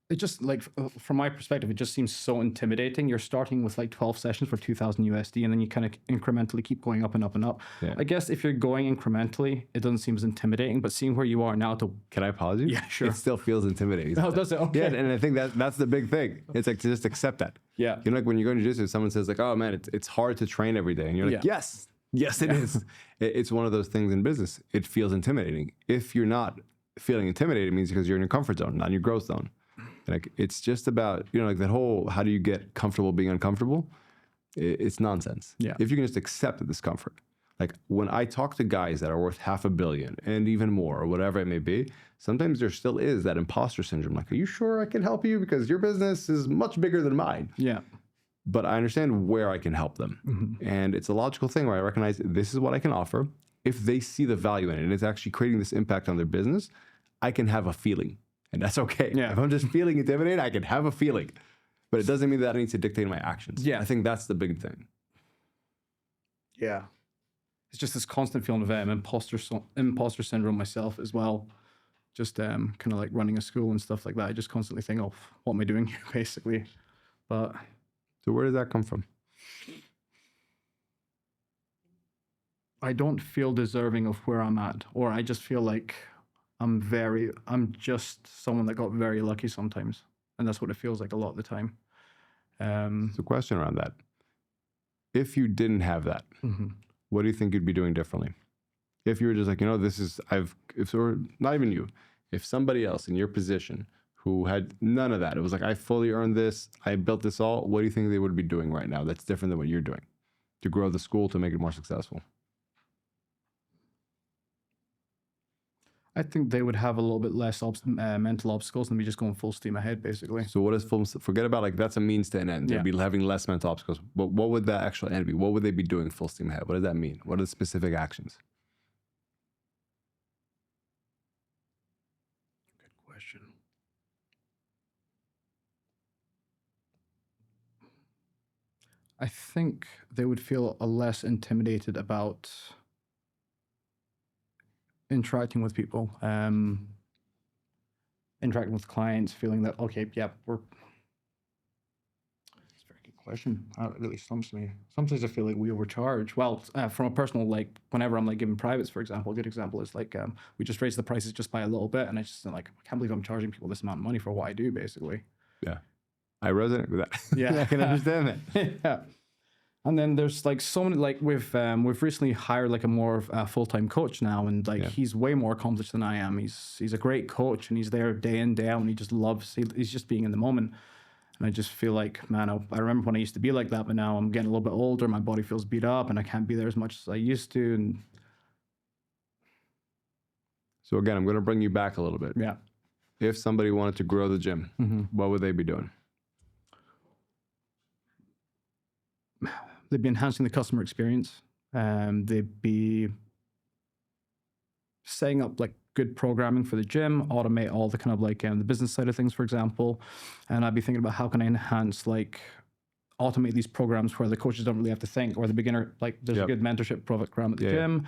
it just like from my perspective, it just seems so intimidating. You're starting with like 12 sessions for 2,000 USD, and then you kind of incrementally keep going up and up and up. Yeah. I guess if you're going incrementally, it doesn't seem as intimidating. But seeing where you are now, Can I pause you? Yeah, sure. It still feels intimidating. Oh, does it? Okay. Yeah, and I think that's the big thing. It's like to just accept that. Yeah. You know, like when you go to jiu-jitsu, someone says like, "Oh man, it's hard to train every day," and you're like, Yeah. Yes, it is. It's one of those things in business. It feels intimidating. If you're not feeling intimidated, it means because you're in your comfort zone, not in your growth zone. Like it's just about, you know, like that whole how do you get comfortable being uncomfortable? It's nonsense. Yeah. If you can just accept the discomfort. Like when I talk to guys that are worth $500 million and even more or whatever it may be, sometimes there still is that imposter syndrome. Like, are you sure I can help you? Because your business is much bigger than mine. Yeah. But I understand where I can help them. Mm-hmm. And it's a logical thing where I recognize this is what I can offer. If they see the value in it and it's actually creating this impact on their business, I can have a feeling. And that's okay. Yeah. If I'm just feeling intimidated, I can have a feeling. But it doesn't mean that I need to dictate my actions. Yeah. I think that's the big thing. Yeah. It's just this constant feeling of imposter syndrome myself as well. Just kind of like running a school and stuff like that. I just constantly think, oh, what am I doing here, basically? But So where does that come from? I don't feel deserving of where I'm at, or I just feel like I'm just someone that got very lucky sometimes. And that's what it feels like a lot of the time. So question around that. If you didn't have that, what do you think you'd be doing differently? If you were just like, you know, or not even you, if somebody else in your position who had none of that, it was like, I fully earned this, I built this all, what do you think they would be doing right now that's different than what you're doing to grow the school, to make it more successful? I think they would have a little bit less mental obstacles and be just going full steam ahead, basically. So what is forget about like, that's a means to an end. They'd be having less mental obstacles. But what would that actual end be? What would they be doing full steam ahead? What does that mean? What are the specific actions? Good question. I think they would feel less intimidated about interacting with people, interacting with clients, feeling that, okay, yeah, it's a very good question. It really stumps me. Sometimes I feel like we overcharge. Well, from a personal, like, whenever I'm like giving privates, for example, a good example is like, we just raised the prices just by a little bit, and I just like, I can't believe I'm charging people this amount of money for what I do, basically. Yeah. I resonate with that. Yeah. I can understand that. Yeah. And then there's like so many, like we've recently hired like a more full-time coach now, and like he's way more accomplished than I am. He's a great coach, and he's there day in, day out, and he just loves, he's just being in the moment. And I just feel like, man, I remember when I used to be like that, but now I'm getting a little bit older, my body feels beat up, and I can't be there as much as I used to. And so again, I'm going to bring you back a little bit. yeah. If somebody wanted to grow the gym, what would they be doing? They'd be enhancing the customer experience. They'd be setting up like good programming for the gym, automate all the kind of like the business side of things, for example. And I'd be thinking about how can I enhance, like, automate these programs where the coaches don't really have to think, or the beginner, like there's a good mentorship program at the gym.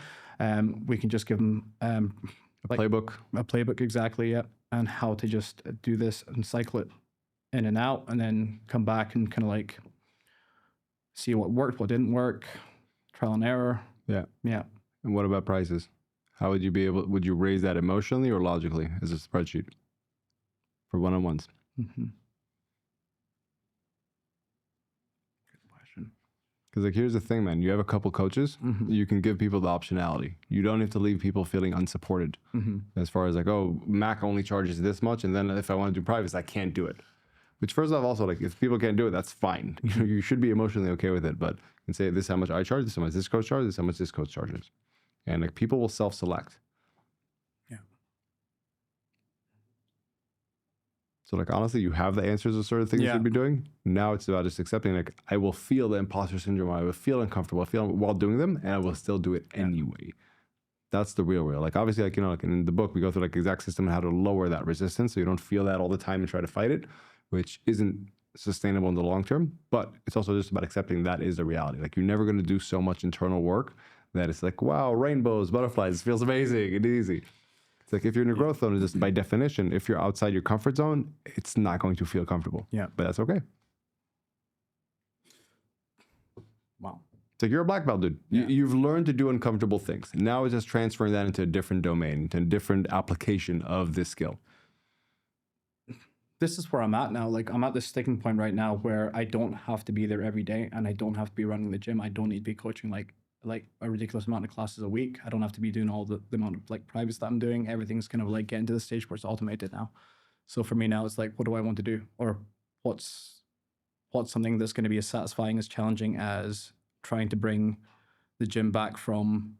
We can just give them A playbook. A playbook, exactly, yeah. And how to just do this and cycle it in and out, and then come back and kind of like see what worked, what didn't work, trial and error. Yeah. Yeah. And what about prices? How would you would you raise that emotionally or logically as a spreadsheet for one-on-ones? Good question. Because like, here's the thing, man, you have a couple coaches, you can give people the optionality. You don't have to leave people feeling unsupported as far as like, oh, Mac only charges this much, and then if I want to do privates, I can't do it. Which first off, also, like, if people can't do it, that's fine. You should be emotionally okay with it, but you can say, this is how much I charge, this is how much this coach charges, this is how much this coach charges. And like, people will self-select. Yeah. So like, honestly, you have the answers to sort of things you should be doing. Now it's about just accepting, like, I will feel the imposter syndrome, I will feel uncomfortable, I feel while doing them, and I will still do it anyway. That's the real. Like, obviously, like, you know, like in the book, we go through like exact system and how to lower that resistance so you don't feel that all the time and try to fight it, which isn't sustainable in the long term. But it's also just about accepting that is the reality. Like, you're never going to do so much internal work that it's like, wow, rainbows, butterflies, it feels amazing and easy. It's like if you're in a growth zone, just by definition, if you're outside your comfort zone, it's not going to feel comfortable. Yeah. But that's okay. Wow. It's like you're a black belt, dude. Yeah. You've learned to do uncomfortable things. Now it's just transferring that into a different domain, into a different application of this skill. This is where I'm at now. Like, I'm at this sticking point right now where I don't have to be there every day, and I don't have to be running the gym. I don't need to be coaching like a ridiculous amount of classes a week. I don't have to be doing all the amount of like privates that I'm doing. Everything's kind of like getting to the stage where it's automated now. So for me now, it's like, what do I want to do? Or what's something that's going to be as satisfying, as challenging as trying to bring the gym back from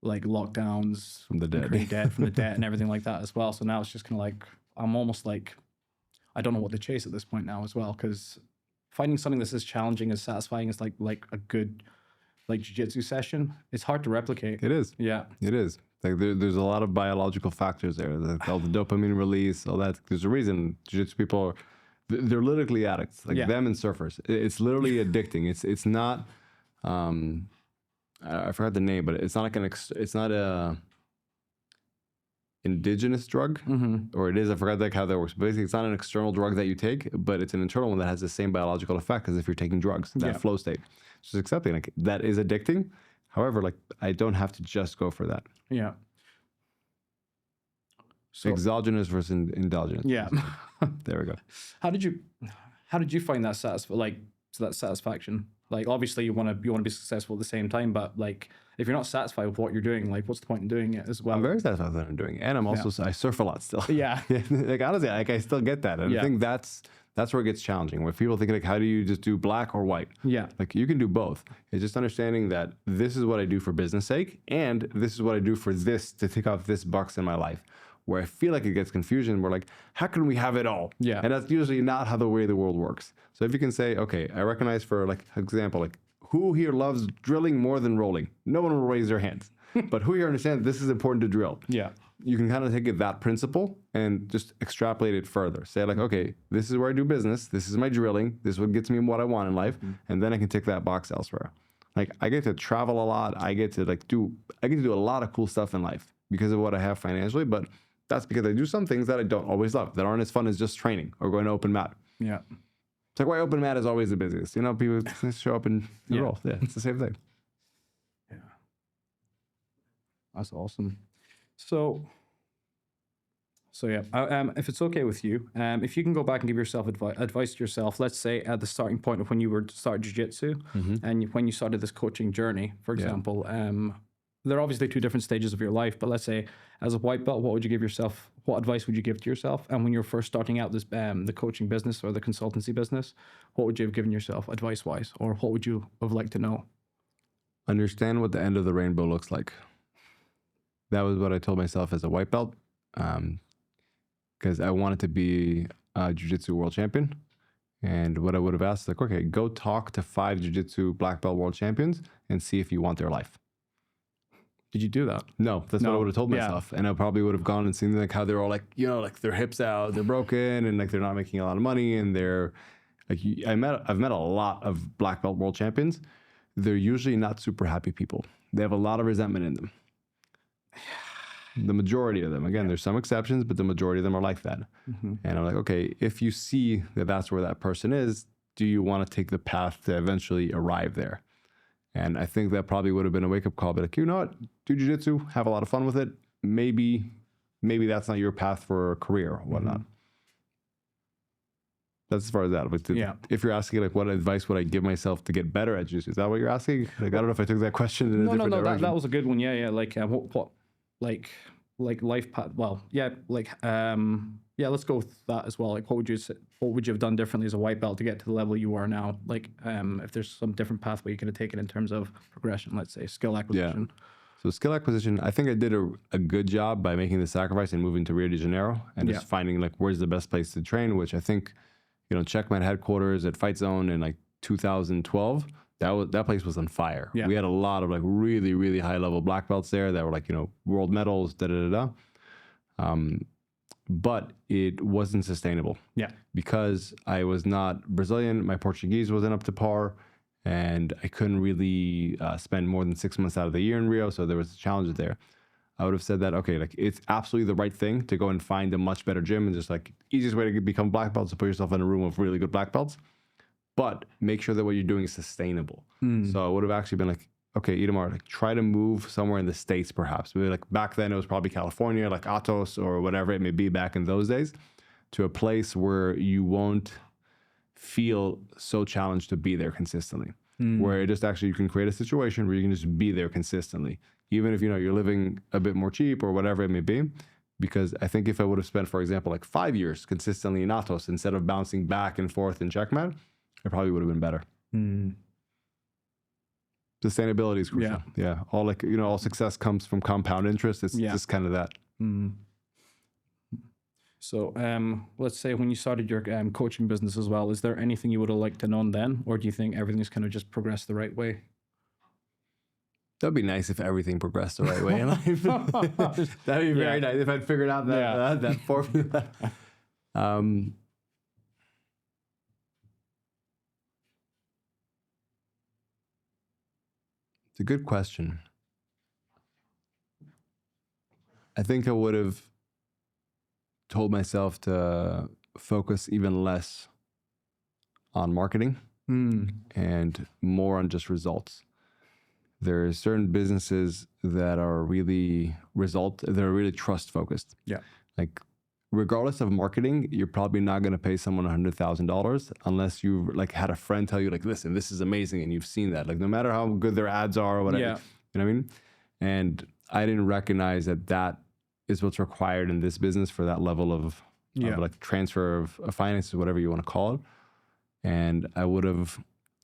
like lockdowns, From the dead. from the dead and everything like that as well. So now it's just kind of like, I'm almost like, I don't know what to chase at this point now as well, because finding something that's as challenging, as satisfying as like a good like jiu-jitsu session, it's hard to replicate. It is. Yeah. It is. Like there's a lot of biological factors there. All the dopamine release, all that. There's a reason jiu-jitsu people are, they're literally addicts, like them and surfers. It's literally addicting. It's not, I forgot the name, but it's not like it's not a indigenous drug, or it is. I forgot like how that works. Basically, it's not an external drug that you take, but it's an internal one that has the same biological effect as if you're taking drugs. That flow state. Just accepting like that is addicting. However, like I don't have to just go for that. Yeah. So, exogenous versus endogenous. Yeah. There we go. How did you find that satisfaction? Like, obviously you want to be successful at the same time, but like if you're not satisfied with what you're doing, like what's the point in doing it as well? I'm very satisfied with what I'm doing, and I'm also I surf a lot still. Yeah. Like honestly, like I still get that, and I think that's where it gets challenging. Where people think like, how do you just do black or white? Yeah. Like you can do both. It's just understanding that this is what I do for business sake, and this is what I do for this to tick off this box in my life. Where I feel like it gets confusion, we're like, how can we have it all? Yeah. And that's usually not how the way the world works. So if you can say, okay, I recognize for like example, like who here loves drilling more than rolling? No one will raise their hands. But who here understands this is important to drill? Yeah. You can kind of take that principle and just extrapolate it further. Say like, okay, this is where I do business. This is my drilling. This is what gets me what I want in life. And then I can tick that box elsewhere. Like I get to travel a lot. I get to do a lot of cool stuff in life because of what I have financially. But that's because I do some things that I don't always love, that aren't as fun as just training or going to open mat. Yeah. It's like why open mat is always the busiest. You know, people show up and roll. Yeah, it's the same thing. Yeah. That's awesome. So yeah, if it's okay with you, if you can go back and give yourself advice to yourself, let's say at the starting point of when you were to start jiu-jitsu and when you started this coaching journey, for example, there are obviously two different stages of your life, but let's say as a white belt, what would you give yourself? What advice would you give to yourself? And when you're first starting out this the coaching business or the consultancy business, what would you have given yourself advice-wise, or what would you have liked to know? Understand what the end of the rainbow looks like. That was what I told myself as a white belt, because I wanted to be a jiu-jitsu world champion. And what I would have asked, like, okay, go talk to 5 jiu-jitsu black belt world champions and see if you want their life. Did you do that? No, that's what I would have told myself. And I probably would have gone and seen like how they're all like, you know, like their hips out, they're broken, and like they're not making a lot of money, and they're like, I've met a lot of black belt world champions. They're usually not super happy people. They have a lot of resentment in them. The majority of them. Again, there's some exceptions, but the majority of them are like that. And I'm like, okay, if you see that that's where that person is, do you want to take the path to eventually arrive there? And I think that probably would have been a wake-up call. Be like, you know what? Do jiu-jitsu, have a lot of fun with it. Maybe that's not your path for a career or whatnot. That's as far as that. But if you're asking, like, what advice would I give myself to get better at jiu-jitsu? Is that what you're asking? Like, I don't know if I took that question in a different direction. That was a good one. Yeah. Like, what like life path? Well, yeah, like, let's go with that as well. Like, what would you have done differently as a white belt to get to the level you are now? Like, if there's some different pathway you could have taken in terms of progression, let's say skill acquisition. Yeah. So skill acquisition, I think I did a good job by making the sacrifice and moving to Rio de Janeiro and just finding like where's the best place to train, which I think, you know, Checkmat headquarters at Fight Zone in like 2012. That place was on fire. Yeah. We had a lot of like really, really high level black belts there that were like, you know, world medals, but it wasn't sustainable. Yeah. Because I was not Brazilian, my Portuguese wasn't up to par, and I couldn't really spend more than 6 months out of the year in Rio, so there was challenges there. I would have said that, okay, like it's absolutely the right thing to go and find a much better gym, and just like easiest way to become black belts is to put yourself in a room of really good black belts, but make sure that what you're doing is sustainable. So I would have actually been like, okay, Itamar, like try to move somewhere in the States, perhaps. Maybe like back then it was probably California, like Açaí or whatever it may be back in those days, to a place where you won't feel so challenged to be there consistently. Where it just actually, you can create a situation where you can just be there consistently, even if, you know, you're living a bit more cheap or whatever it may be. Because I think if I would have spent, for example, like 5 years consistently in Açaí instead of bouncing back and forth in Checkmat, it probably would have been better. Sustainability is crucial. Yeah. All like, you know, all success comes from compound interest. It's just kind of that. So let's say when you started your coaching business as well, is there anything you would have liked to know then? Or do you think everything's kind of just progressed the right way? That'd be nice if everything progressed the right way in life. That'd be very nice if I'd figured out that, that formula. It's a good question. I think I would have told myself to focus even less on marketing and more on just results. There's certain businesses that are really they're really trust focused. Yeah. Like regardless of marketing, you're probably not going to pay someone $100,000 unless you like had a friend tell you like, listen, this is amazing. And you've seen that, like no matter how good their ads are or whatever, you know what I mean? And I didn't recognize that is what's required in this business for that level of like transfer of finances, whatever you want to call it. And I would have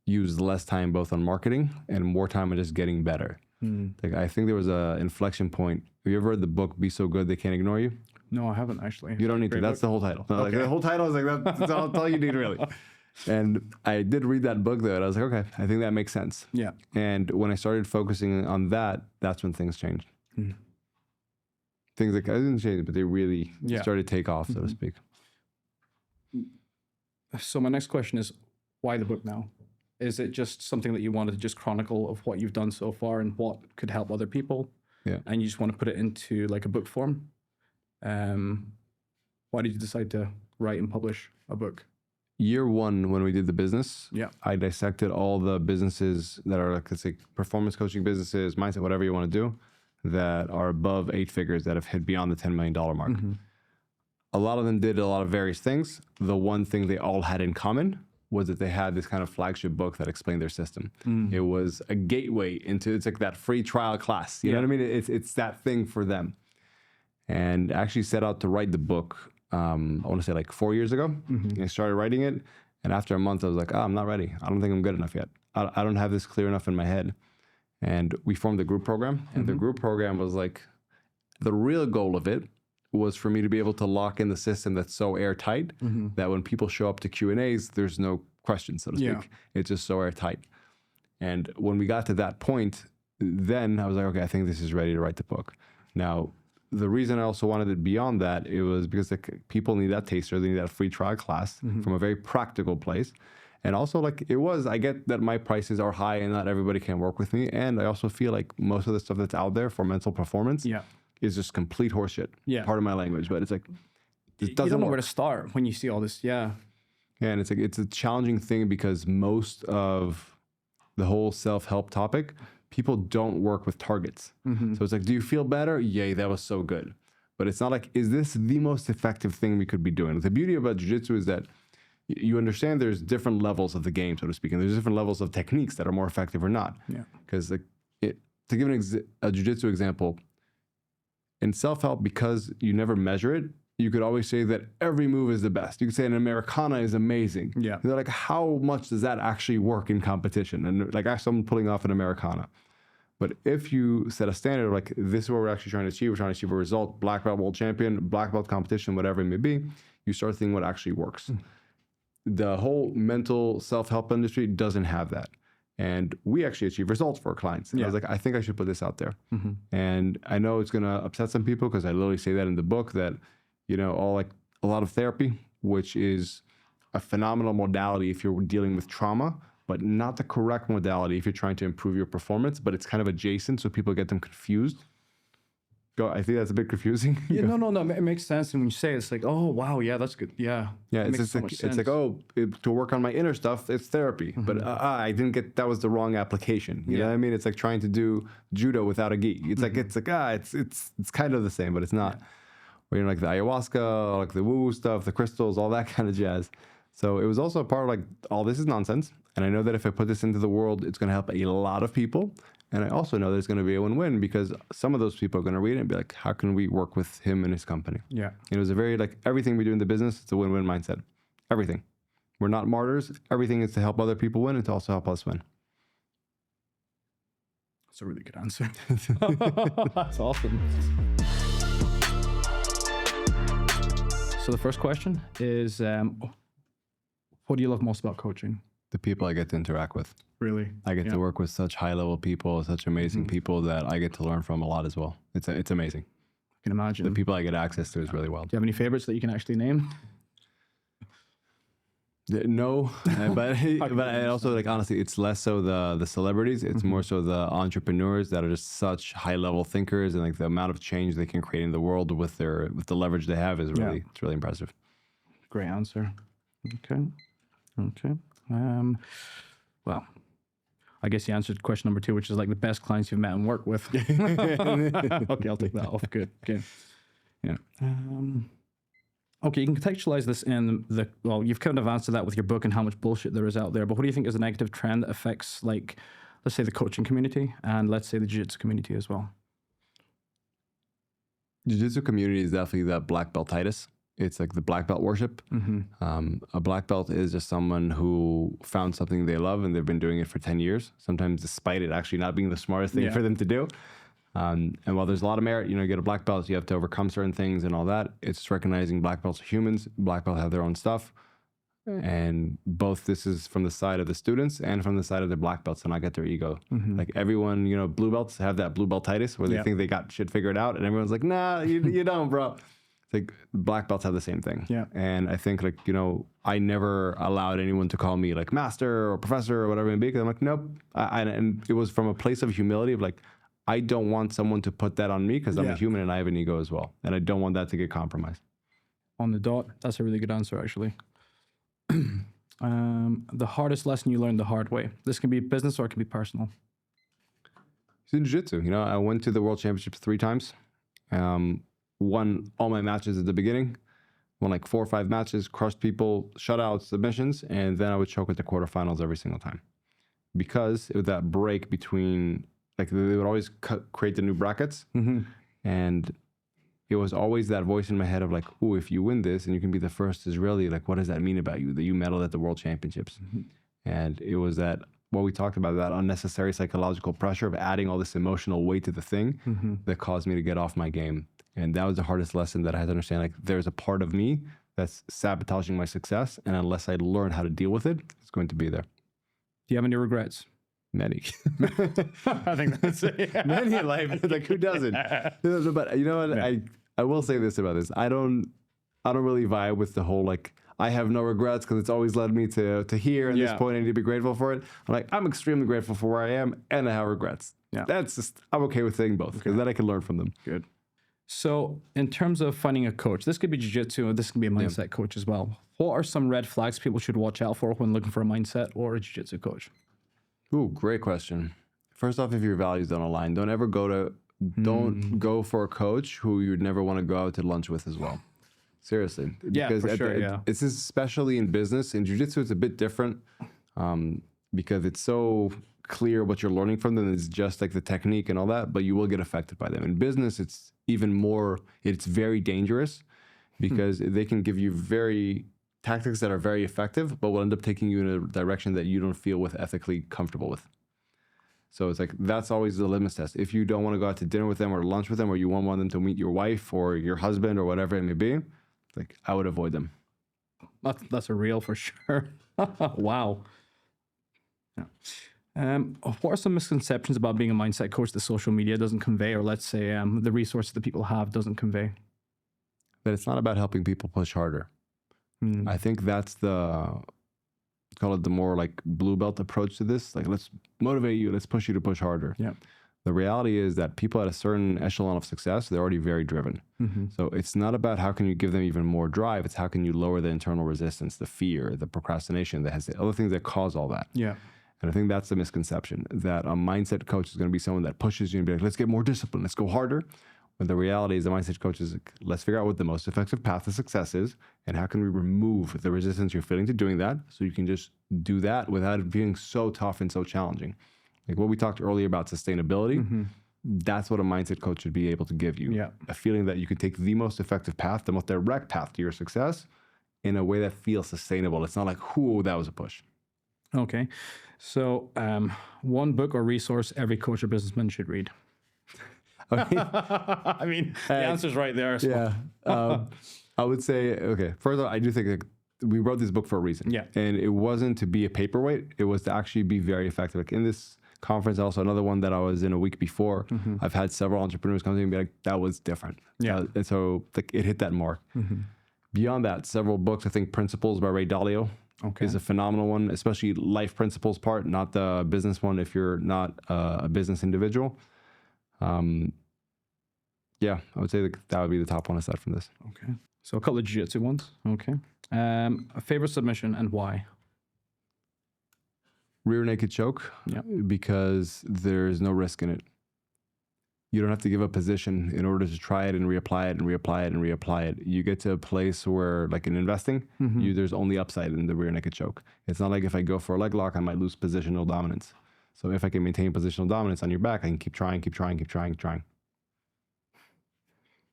used less time both on marketing and more time on just getting better. Like I think there was a inflection point. Have you ever read the book Be So Good They Can't Ignore You? No, I haven't actually. You don't need to. That's the whole title. No, like the whole title is like that's all you need really. And I did read that book though, and I was like, okay, I think that makes sense. Yeah. And when I started focusing on that, that's when things changed. Things like I didn't change, but they really started to take off, so to speak. So my next question is, why the book now? Is it just something that you wanted to just chronicle of what you've done so far and what could help other people? Yeah. And you just want to put it into like a book form? Why did you decide to write and publish a book? Year one, when we did the business, I dissected all the businesses that are like, let's say, performance coaching businesses, mindset, whatever you want to do, that are above 8 figures, that have hit beyond the $10 million mark. A lot of them did a lot of various things. The one thing they all had in common was that they had this kind of flagship book that explained their system. It was a gateway into, it's like that free trial class. You know what I mean? It's that thing for them. And I actually set out to write the book, I want to say like 4 years ago. I started writing it. And after a month, I was like, I'm not ready. I don't think I'm good enough yet. I don't have this clear enough in my head. And we formed the group program. And the group program was like, the real goal of it was for me to be able to lock in the system that's so airtight that when people show up to Q&As, there's no questions, so to speak. It's just so airtight. And when we got to that point, then I was like, okay, I think this is ready to write the book. Now, the reason I also wanted it beyond that, it was because people need that taster, they need that free trial class from a very practical place. And also, like, I get that my prices are high and not everybody can work with me. And I also feel like most of the stuff that's out there for mental performance is just complete horseshit. Part of my language, but it's like, it doesn't you don't know work. where to start when you see all this. Yeah, and it's like, it's a challenging thing because most of the whole self-help topic, people don't work with targets. So it's like, do you feel better? Yay, that was so good. But it's not like, is this the most effective thing we could be doing? The beauty about jiu-jitsu is that you understand there's different levels of the game, so to speak, and there's different levels of techniques that are more effective or not. Because to give a jiu-jitsu example, in self-help, because you never measure it, you could always say that every move is the best. You could say an Americana is amazing. And they're like, how much does that actually work in competition? And like, actually, I'm pulling off an Americana. But if you set a standard, like, this is what we're actually trying to achieve, we're trying to achieve a result, black belt world champion, black belt competition, whatever it may be, you start thinking what actually works. The whole mental self-help industry doesn't have that. And we actually achieve results for our clients. And I was like, I think I should put this out there. And I know it's going to upset some people because I literally say that in the book that, you know, a lot of therapy, which is a phenomenal modality if you're dealing with trauma, but not the correct modality if you're trying to improve your performance, but it's kind of adjacent, so people get them confused. Go. I think that's a bit confusing. Yeah, no. It makes sense. And when you say it, it's like, oh, wow, yeah, that's good. Yeah. Yeah, it it's makes just so like, much it's sense. like, oh, to work on my inner stuff, it's therapy. But I didn't get, that was the wrong application. You know what I mean? It's like trying to do judo without a gi. It's like, it's kind of the same, but it's not. Or, like the ayahuasca, like the woo-woo stuff, the crystals, all that kind of jazz. So it was also a part of like, all this is nonsense. And I know that if I put this into the world, it's going to help a lot of people. And I also know there's going to be a win-win because some of those people are going to read it and be like, how can we work with him and his company? Yeah. It was a very, like, everything we do in the business, it's a win-win mindset. Everything. We're not martyrs. Everything is to help other people win and to also help us win. That's a really good answer. That's awesome. So the first question is, what do you love most about coaching? The people I get to interact with. Really? I get to work with such high-level people, such amazing people that I get to learn from a lot as well. It's amazing. I can imagine. The people I get access to is really wild. Do you have any favorites that you can actually name? No, but I also, like, honestly, it's less so the celebrities. It's more so the entrepreneurs that are just such high-level thinkers, and like the amount of change they can create in the world with the leverage they have is really it's really impressive. Great answer. Okay. Well, I guess you answered question number 2, which is like the best clients you've met and worked with. Okay, I'll take that off. Good. Okay. Yeah. Okay, you can contextualize this in you've kind of answered that with your book and how much bullshit there is out there, but what do you think is a negative trend that affects, like, let's say the coaching community and let's say the jiu-jitsu community as well? Jiu-jitsu community is definitely that black beltitis. It's like the black belt worship. A black belt is just someone who found something they love and they've been doing it for 10 years, sometimes despite it actually not being the smartest thing for them to do. And while there's a lot of merit, you get a black belt, you have to overcome certain things and all that. It's recognizing black belts are humans. Black belts have their own stuff. And both this is from the side of the students and from the side of the black belts to not get their ego. Like everyone, blue belts have that blue beltitis where they think they got shit figured out. And everyone's like, nah, you don't, bro. It's like black belts have the same thing. Yeah. And I think, like, I never allowed anyone to call me like master or professor or whatever it may be. Because I'm like, nope. And it was from a place of humility of like, I don't want someone to put that on me because I'm a human and I have an ego as well. And I don't want that to get compromised. On the dot. That's a really good answer, actually. The hardest lesson you learned the hard way. This can be business or it can be personal. It's in jiu-jitsu. I went to the World Championships 3 times. Won all my matches at the beginning. Won like 4 or 5 matches, crushed people, shutouts, submissions, and then I would choke at the quarterfinals every single time. Because it was that break between, like, they would always create the new brackets. And it was always that voice in my head of like, oh, if you win this and you can be the first Israeli, like, what does that mean about you? That you medaled at the World Championships. And it was that, what we talked about, that unnecessary psychological pressure of adding all this emotional weight to the thing that caused me to get off my game. And that was the hardest lesson that I had to understand. Like, there's a part of me that's sabotaging my success. And unless I learn how to deal with it, it's going to be there. Do you have any regrets? Many. I think that's it. Many in life. Like, who doesn't? But you know what? Yeah. I will say this about this. I don't really vibe with the whole, like, I have no regrets because it's always led me to here and this point. I need to be grateful for it. I'm like, I'm extremely grateful for where I am and I have regrets. Yeah. That's just, I'm okay with saying both because then I can learn from them. Good. So in terms of finding a coach, this could be jiu-jitsu, or this can be a mindset coach as well. What are some red flags people should watch out for when looking for a mindset or a jiu-jitsu coach? Ooh, great question. First off, if your values don't align, don't go for a coach who you'd never want to go out to lunch with as well. Seriously. Because for sure, it's especially in business. In jiu-jitsu, it's a bit different because it's so clear what you're learning from them. It's just like the technique and all that, but you will get affected by them. In business, it's even more, it's very dangerous because they can give you tactics that are very effective, but will end up taking you in a direction that you don't feel ethically comfortable with. So it's like, that's always the litmus test. If you don't want to go out to dinner with them or lunch with them, or you want them to meet your wife or your husband or whatever it may be, like, I would avoid them. That's a real for sure. Wow. Yeah. What are some misconceptions about being a mindset coach that social media doesn't convey, or let's say the resources that people have doesn't convey? That it's not about helping people push harder. I think that's call it the more like blue belt approach to this. Like, let's motivate you, let's push you to push harder. Yeah. The reality is that people at a certain echelon of success, they're already very driven. So it's not about how can you give them even more drive. It's how can you lower the internal resistance, the fear, the procrastination, the other things that cause all that. Yeah. And I think that's the misconception, that a mindset coach is going to be someone that pushes you and be like, let's get more discipline, let's go harder. But the reality is the mindset coach is like, let's figure out what the most effective path to success is and how can we remove the resistance you're feeling to doing that so you can just do that without it being so tough and so challenging. Like what we talked earlier about sustainability, that's what a mindset coach should be able to give you. Yeah. A feeling that you can take the most effective path, the most direct path to your success in a way that feels sustainable. It's not like, whoo, that was a push. Okay. So one book or resource every coach or businessman should read. I mean, the answer's right there. So. Yeah. I would say, okay, first of all, I do think we wrote this book for a reason. Yeah. And it wasn't to be a paperweight. It was to actually be very effective. Like in this conference, also another one that I was in a week before, I've had several entrepreneurs come to me and be like, that was different. Yeah. And so like, it hit that mark. Beyond that, several books, I think Principles by Ray Dalio is a phenomenal one, especially life principles part, not the business one if you're not a business individual. Yeah, I would say that would be the top one aside from this. Okay. So a couple of jiu-jitsu ones. Okay. A favorite submission and why? Rear naked choke, because there's no risk in it. You don't have to give a position in order to try it and reapply it and reapply it and reapply it. You get to a place where, like in investing, there's only upside in the rear naked choke. It's not like if I go for a leg lock, I might lose positional dominance. So if I can maintain positional dominance on your back, I can keep trying.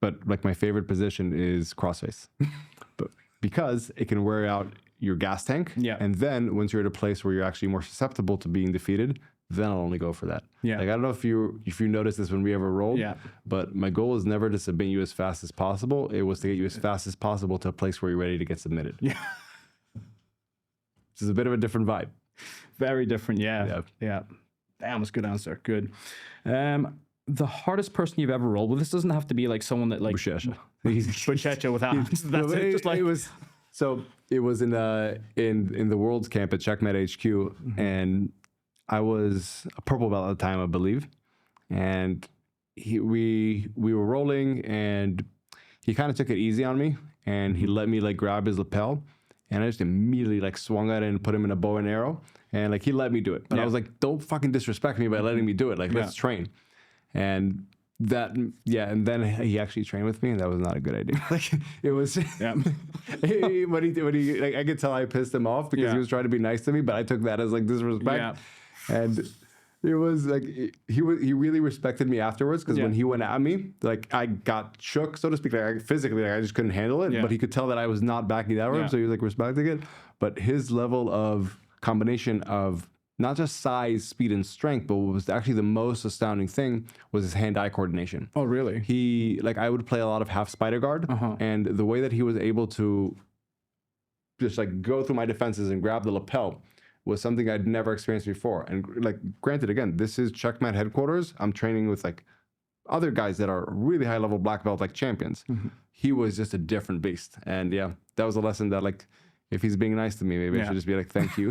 But like my favorite position is crossface, but because it can wear out your gas tank. Yeah. And then once you're at a place where you're actually more susceptible to being defeated, then I'll only go for that. Yeah. Like, I don't know if you noticed this when we ever rolled, but my goal is never to submit you as fast as possible. It was to get you as fast as possible to a place where you're ready to get submitted. Yeah. Which is a bit of a different vibe. Very different. Yeah. Damn, that's a good answer. Good. The hardest person you've ever rolled with. This doesn't have to be like someone that like Buchecha with hands. That's it. Just like it was. So it was in the World's Camp at Checkmat HQ, and I was a purple belt at the time, I believe, and we were rolling, and he kind of took it easy on me, and he let me like grab his lapel, and I just immediately like swung at it and put him in a bow and arrow, and like he let me do it, but I was like, don't fucking disrespect me by letting me do it. Like let's train. And and then he actually trained with me, and that was not a good idea. Like it was, what he did, like I could tell I pissed him off because he was trying to be nice to me, but I took that as like disrespect. And it was like he really respected me afterwards, because when he went at me, like I got shook, so to speak, like physically, like I just couldn't handle it. But he could tell that I was not backing that up, so he was like respecting it. But his level of combination of not just size, speed, and strength, but what was actually the most astounding thing was his hand-eye coordination. Oh, really? He, like, I would play a lot of half spider guard, and the way that he was able to just like go through my defenses and grab the lapel was something I'd never experienced before. And like, granted, again, this is Checkmat headquarters. I'm training with like other guys that are really high-level black belt, like champions. He was just a different beast. And yeah, that was a lesson that like, if he's being nice to me, maybe I should just be like, thank you.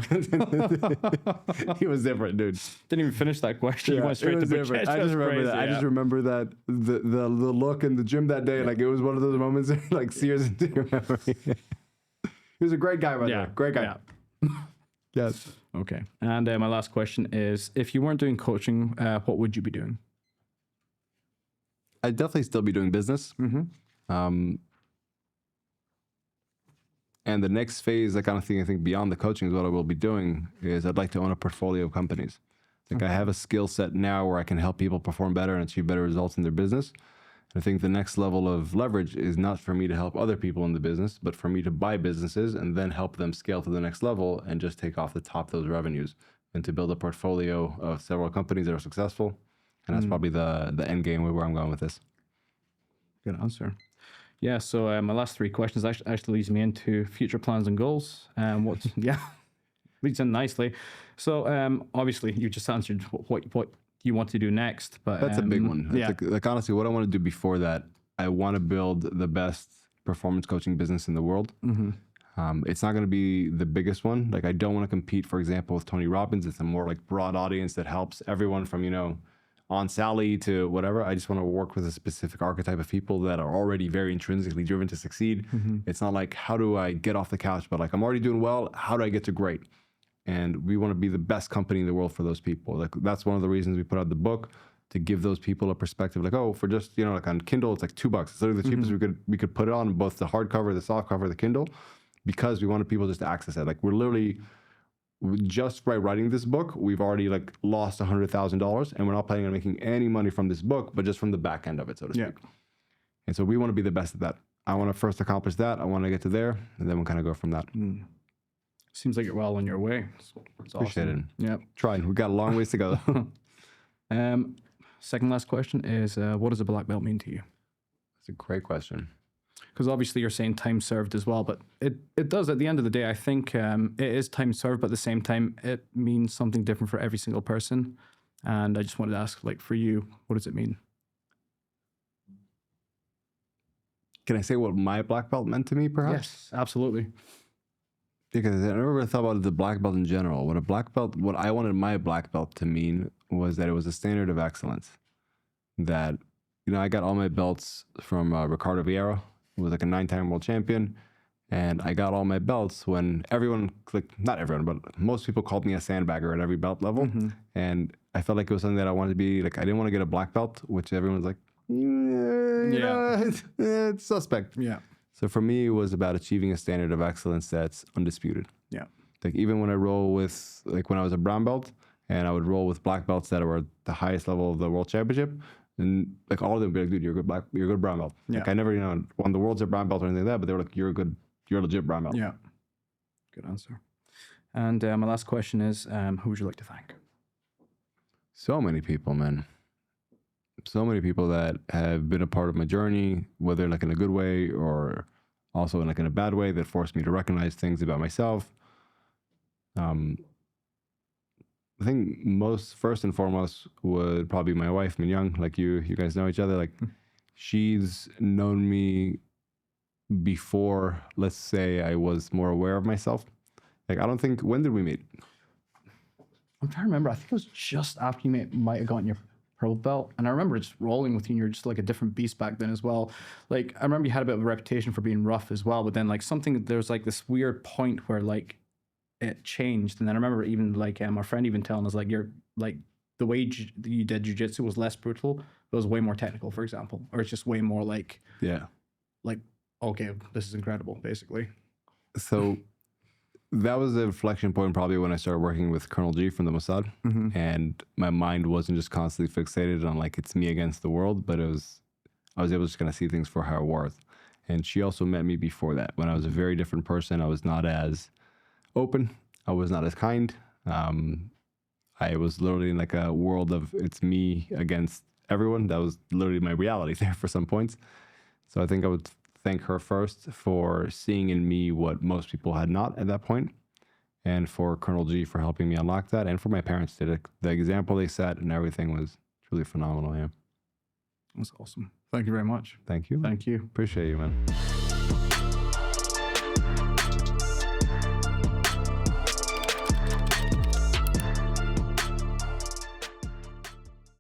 He was different, dude. Didn't even finish that question. You went straight to Buchecha. I just remember that. I just remember that the look in the gym that day, like it was one of those moments that like sears into your memory. He was a great guy, by the way. Great guy. Yes. Okay. And my last question is, if you weren't doing coaching, what would you be doing? I'd definitely still be doing business. And the next phase, I kind of think beyond the coaching is what I will be doing is I'd like to own a portfolio of companies. Like I have a skill set now where I can help people perform better and achieve better results in their business. And I think the next level of leverage is not for me to help other people in the business, but for me to buy businesses and then help them scale to the next level and just take off the top those revenues and to build a portfolio of several companies that are successful. And that's probably the end game where I'm going with this. Good answer. Yeah, so my last three questions actually leads me into future plans and goals. Leads in nicely. So obviously you just answered what you want to do next, but that's a big one. Like honestly, what I want to do before that, I want to build the best performance coaching business in the world. It's not going to be the biggest one. Like I don't want to compete, for example, with Tony Robbins. It's a more like broad audience that helps everyone from on Sally to whatever. I just want to work with a specific archetype of people that are already very intrinsically driven to succeed. It's not like, how do I get off the couch? But like, I'm already doing well. How do I get to great? And we want to be the best company in the world for those people. Like, that's one of the reasons we put out the book, to give those people a perspective. Like, oh, for just, you know, like on Kindle, it's like $2. It's literally the cheapest we could put it on both the hardcover, the soft cover, the Kindle, because we wanted people just to access it. Like, we're literally, just by writing this book, we've already like lost $100,000, and we're not planning on making any money from this book, but just from the back end of it, so to speak. And so we want to be the best at that. I want to first accomplish that. I want to get to there, and then we'll kind of go from that. Seems like you're well on your way. It's Appreciate awesome. it. Yeah. Trying. We've got a long ways to go. Second last question is, what does a black belt mean to you? That's a great question. Because obviously you're saying time served as well, but it does, at the end of the day, I think it is time served, but at the same time, it means something different for every single person. And I just wanted to ask, like, for you, what does it mean? Can I say what my black belt meant to me, perhaps? Yes, absolutely. Because I never really thought about the black belt in general. What I wanted my black belt to mean was that it was a standard of excellence. That, you know, I got all my belts from Ricardo Vieira, who was like a 9-time world champion. And I got all my belts when everyone, like, not everyone, but most people called me a sandbagger at every belt level. And I felt like it was something that I wanted to be, like, I didn't want to get a black belt, which everyone's like, it's suspect. Yeah. So for me, it was about achieving a standard of excellence that's undisputed. Yeah. Like, even when I roll with, like, when I was a brown belt, and I would roll with black belts that were at the highest level of the world championship, and like all of them would be like, dude, you're a good brown belt. Yeah. Like, I never, you know, won the world's a brown belt or anything like that, but they were like, you're a legit brown belt. Yeah. Good answer. And my last question is, who would you like to thank? So many people, man. So many people that have been a part of my journey, whether like in a good way or also in like in a bad way, that forced me to recognize things about myself. I think first and foremost would probably be my wife, Minyoung. Like, you guys know each other. Like, she's known me before, let's say, I was more aware of myself. Like, I don't think, when did we meet? I'm trying to remember. I think it was just after you might have gotten your purple belt. And I remember just rolling with you, and you're just like a different beast back then as well. Like, I remember you had a bit of a reputation for being rough as well, but then like there's like this weird point where like it changed. And then I remember even like our friend even telling us, like, you're like, the way you did jiu-jitsu was less brutal, but it was way more technical, for example, or it's just way more like, like, okay, this is incredible, basically. So that was the inflection point probably when I started working with Colonel G from the Mossad. And my mind wasn't just constantly fixated on like, it's me against the world, but I was able to just kind of see things for how it was. And she also met me before that, when I was a very different person. I was not as open. I was not as kind. I was literally in like a world of it's me against everyone. That was literally my reality there for some points. So I think I would thank her first for seeing in me what most people had not at that point, and for Colonel G for helping me unlock that, and for my parents. The example they set and everything was truly phenomenal. Yeah. That's awesome. Thank you very much. Thank you. Thank you. Appreciate you, man.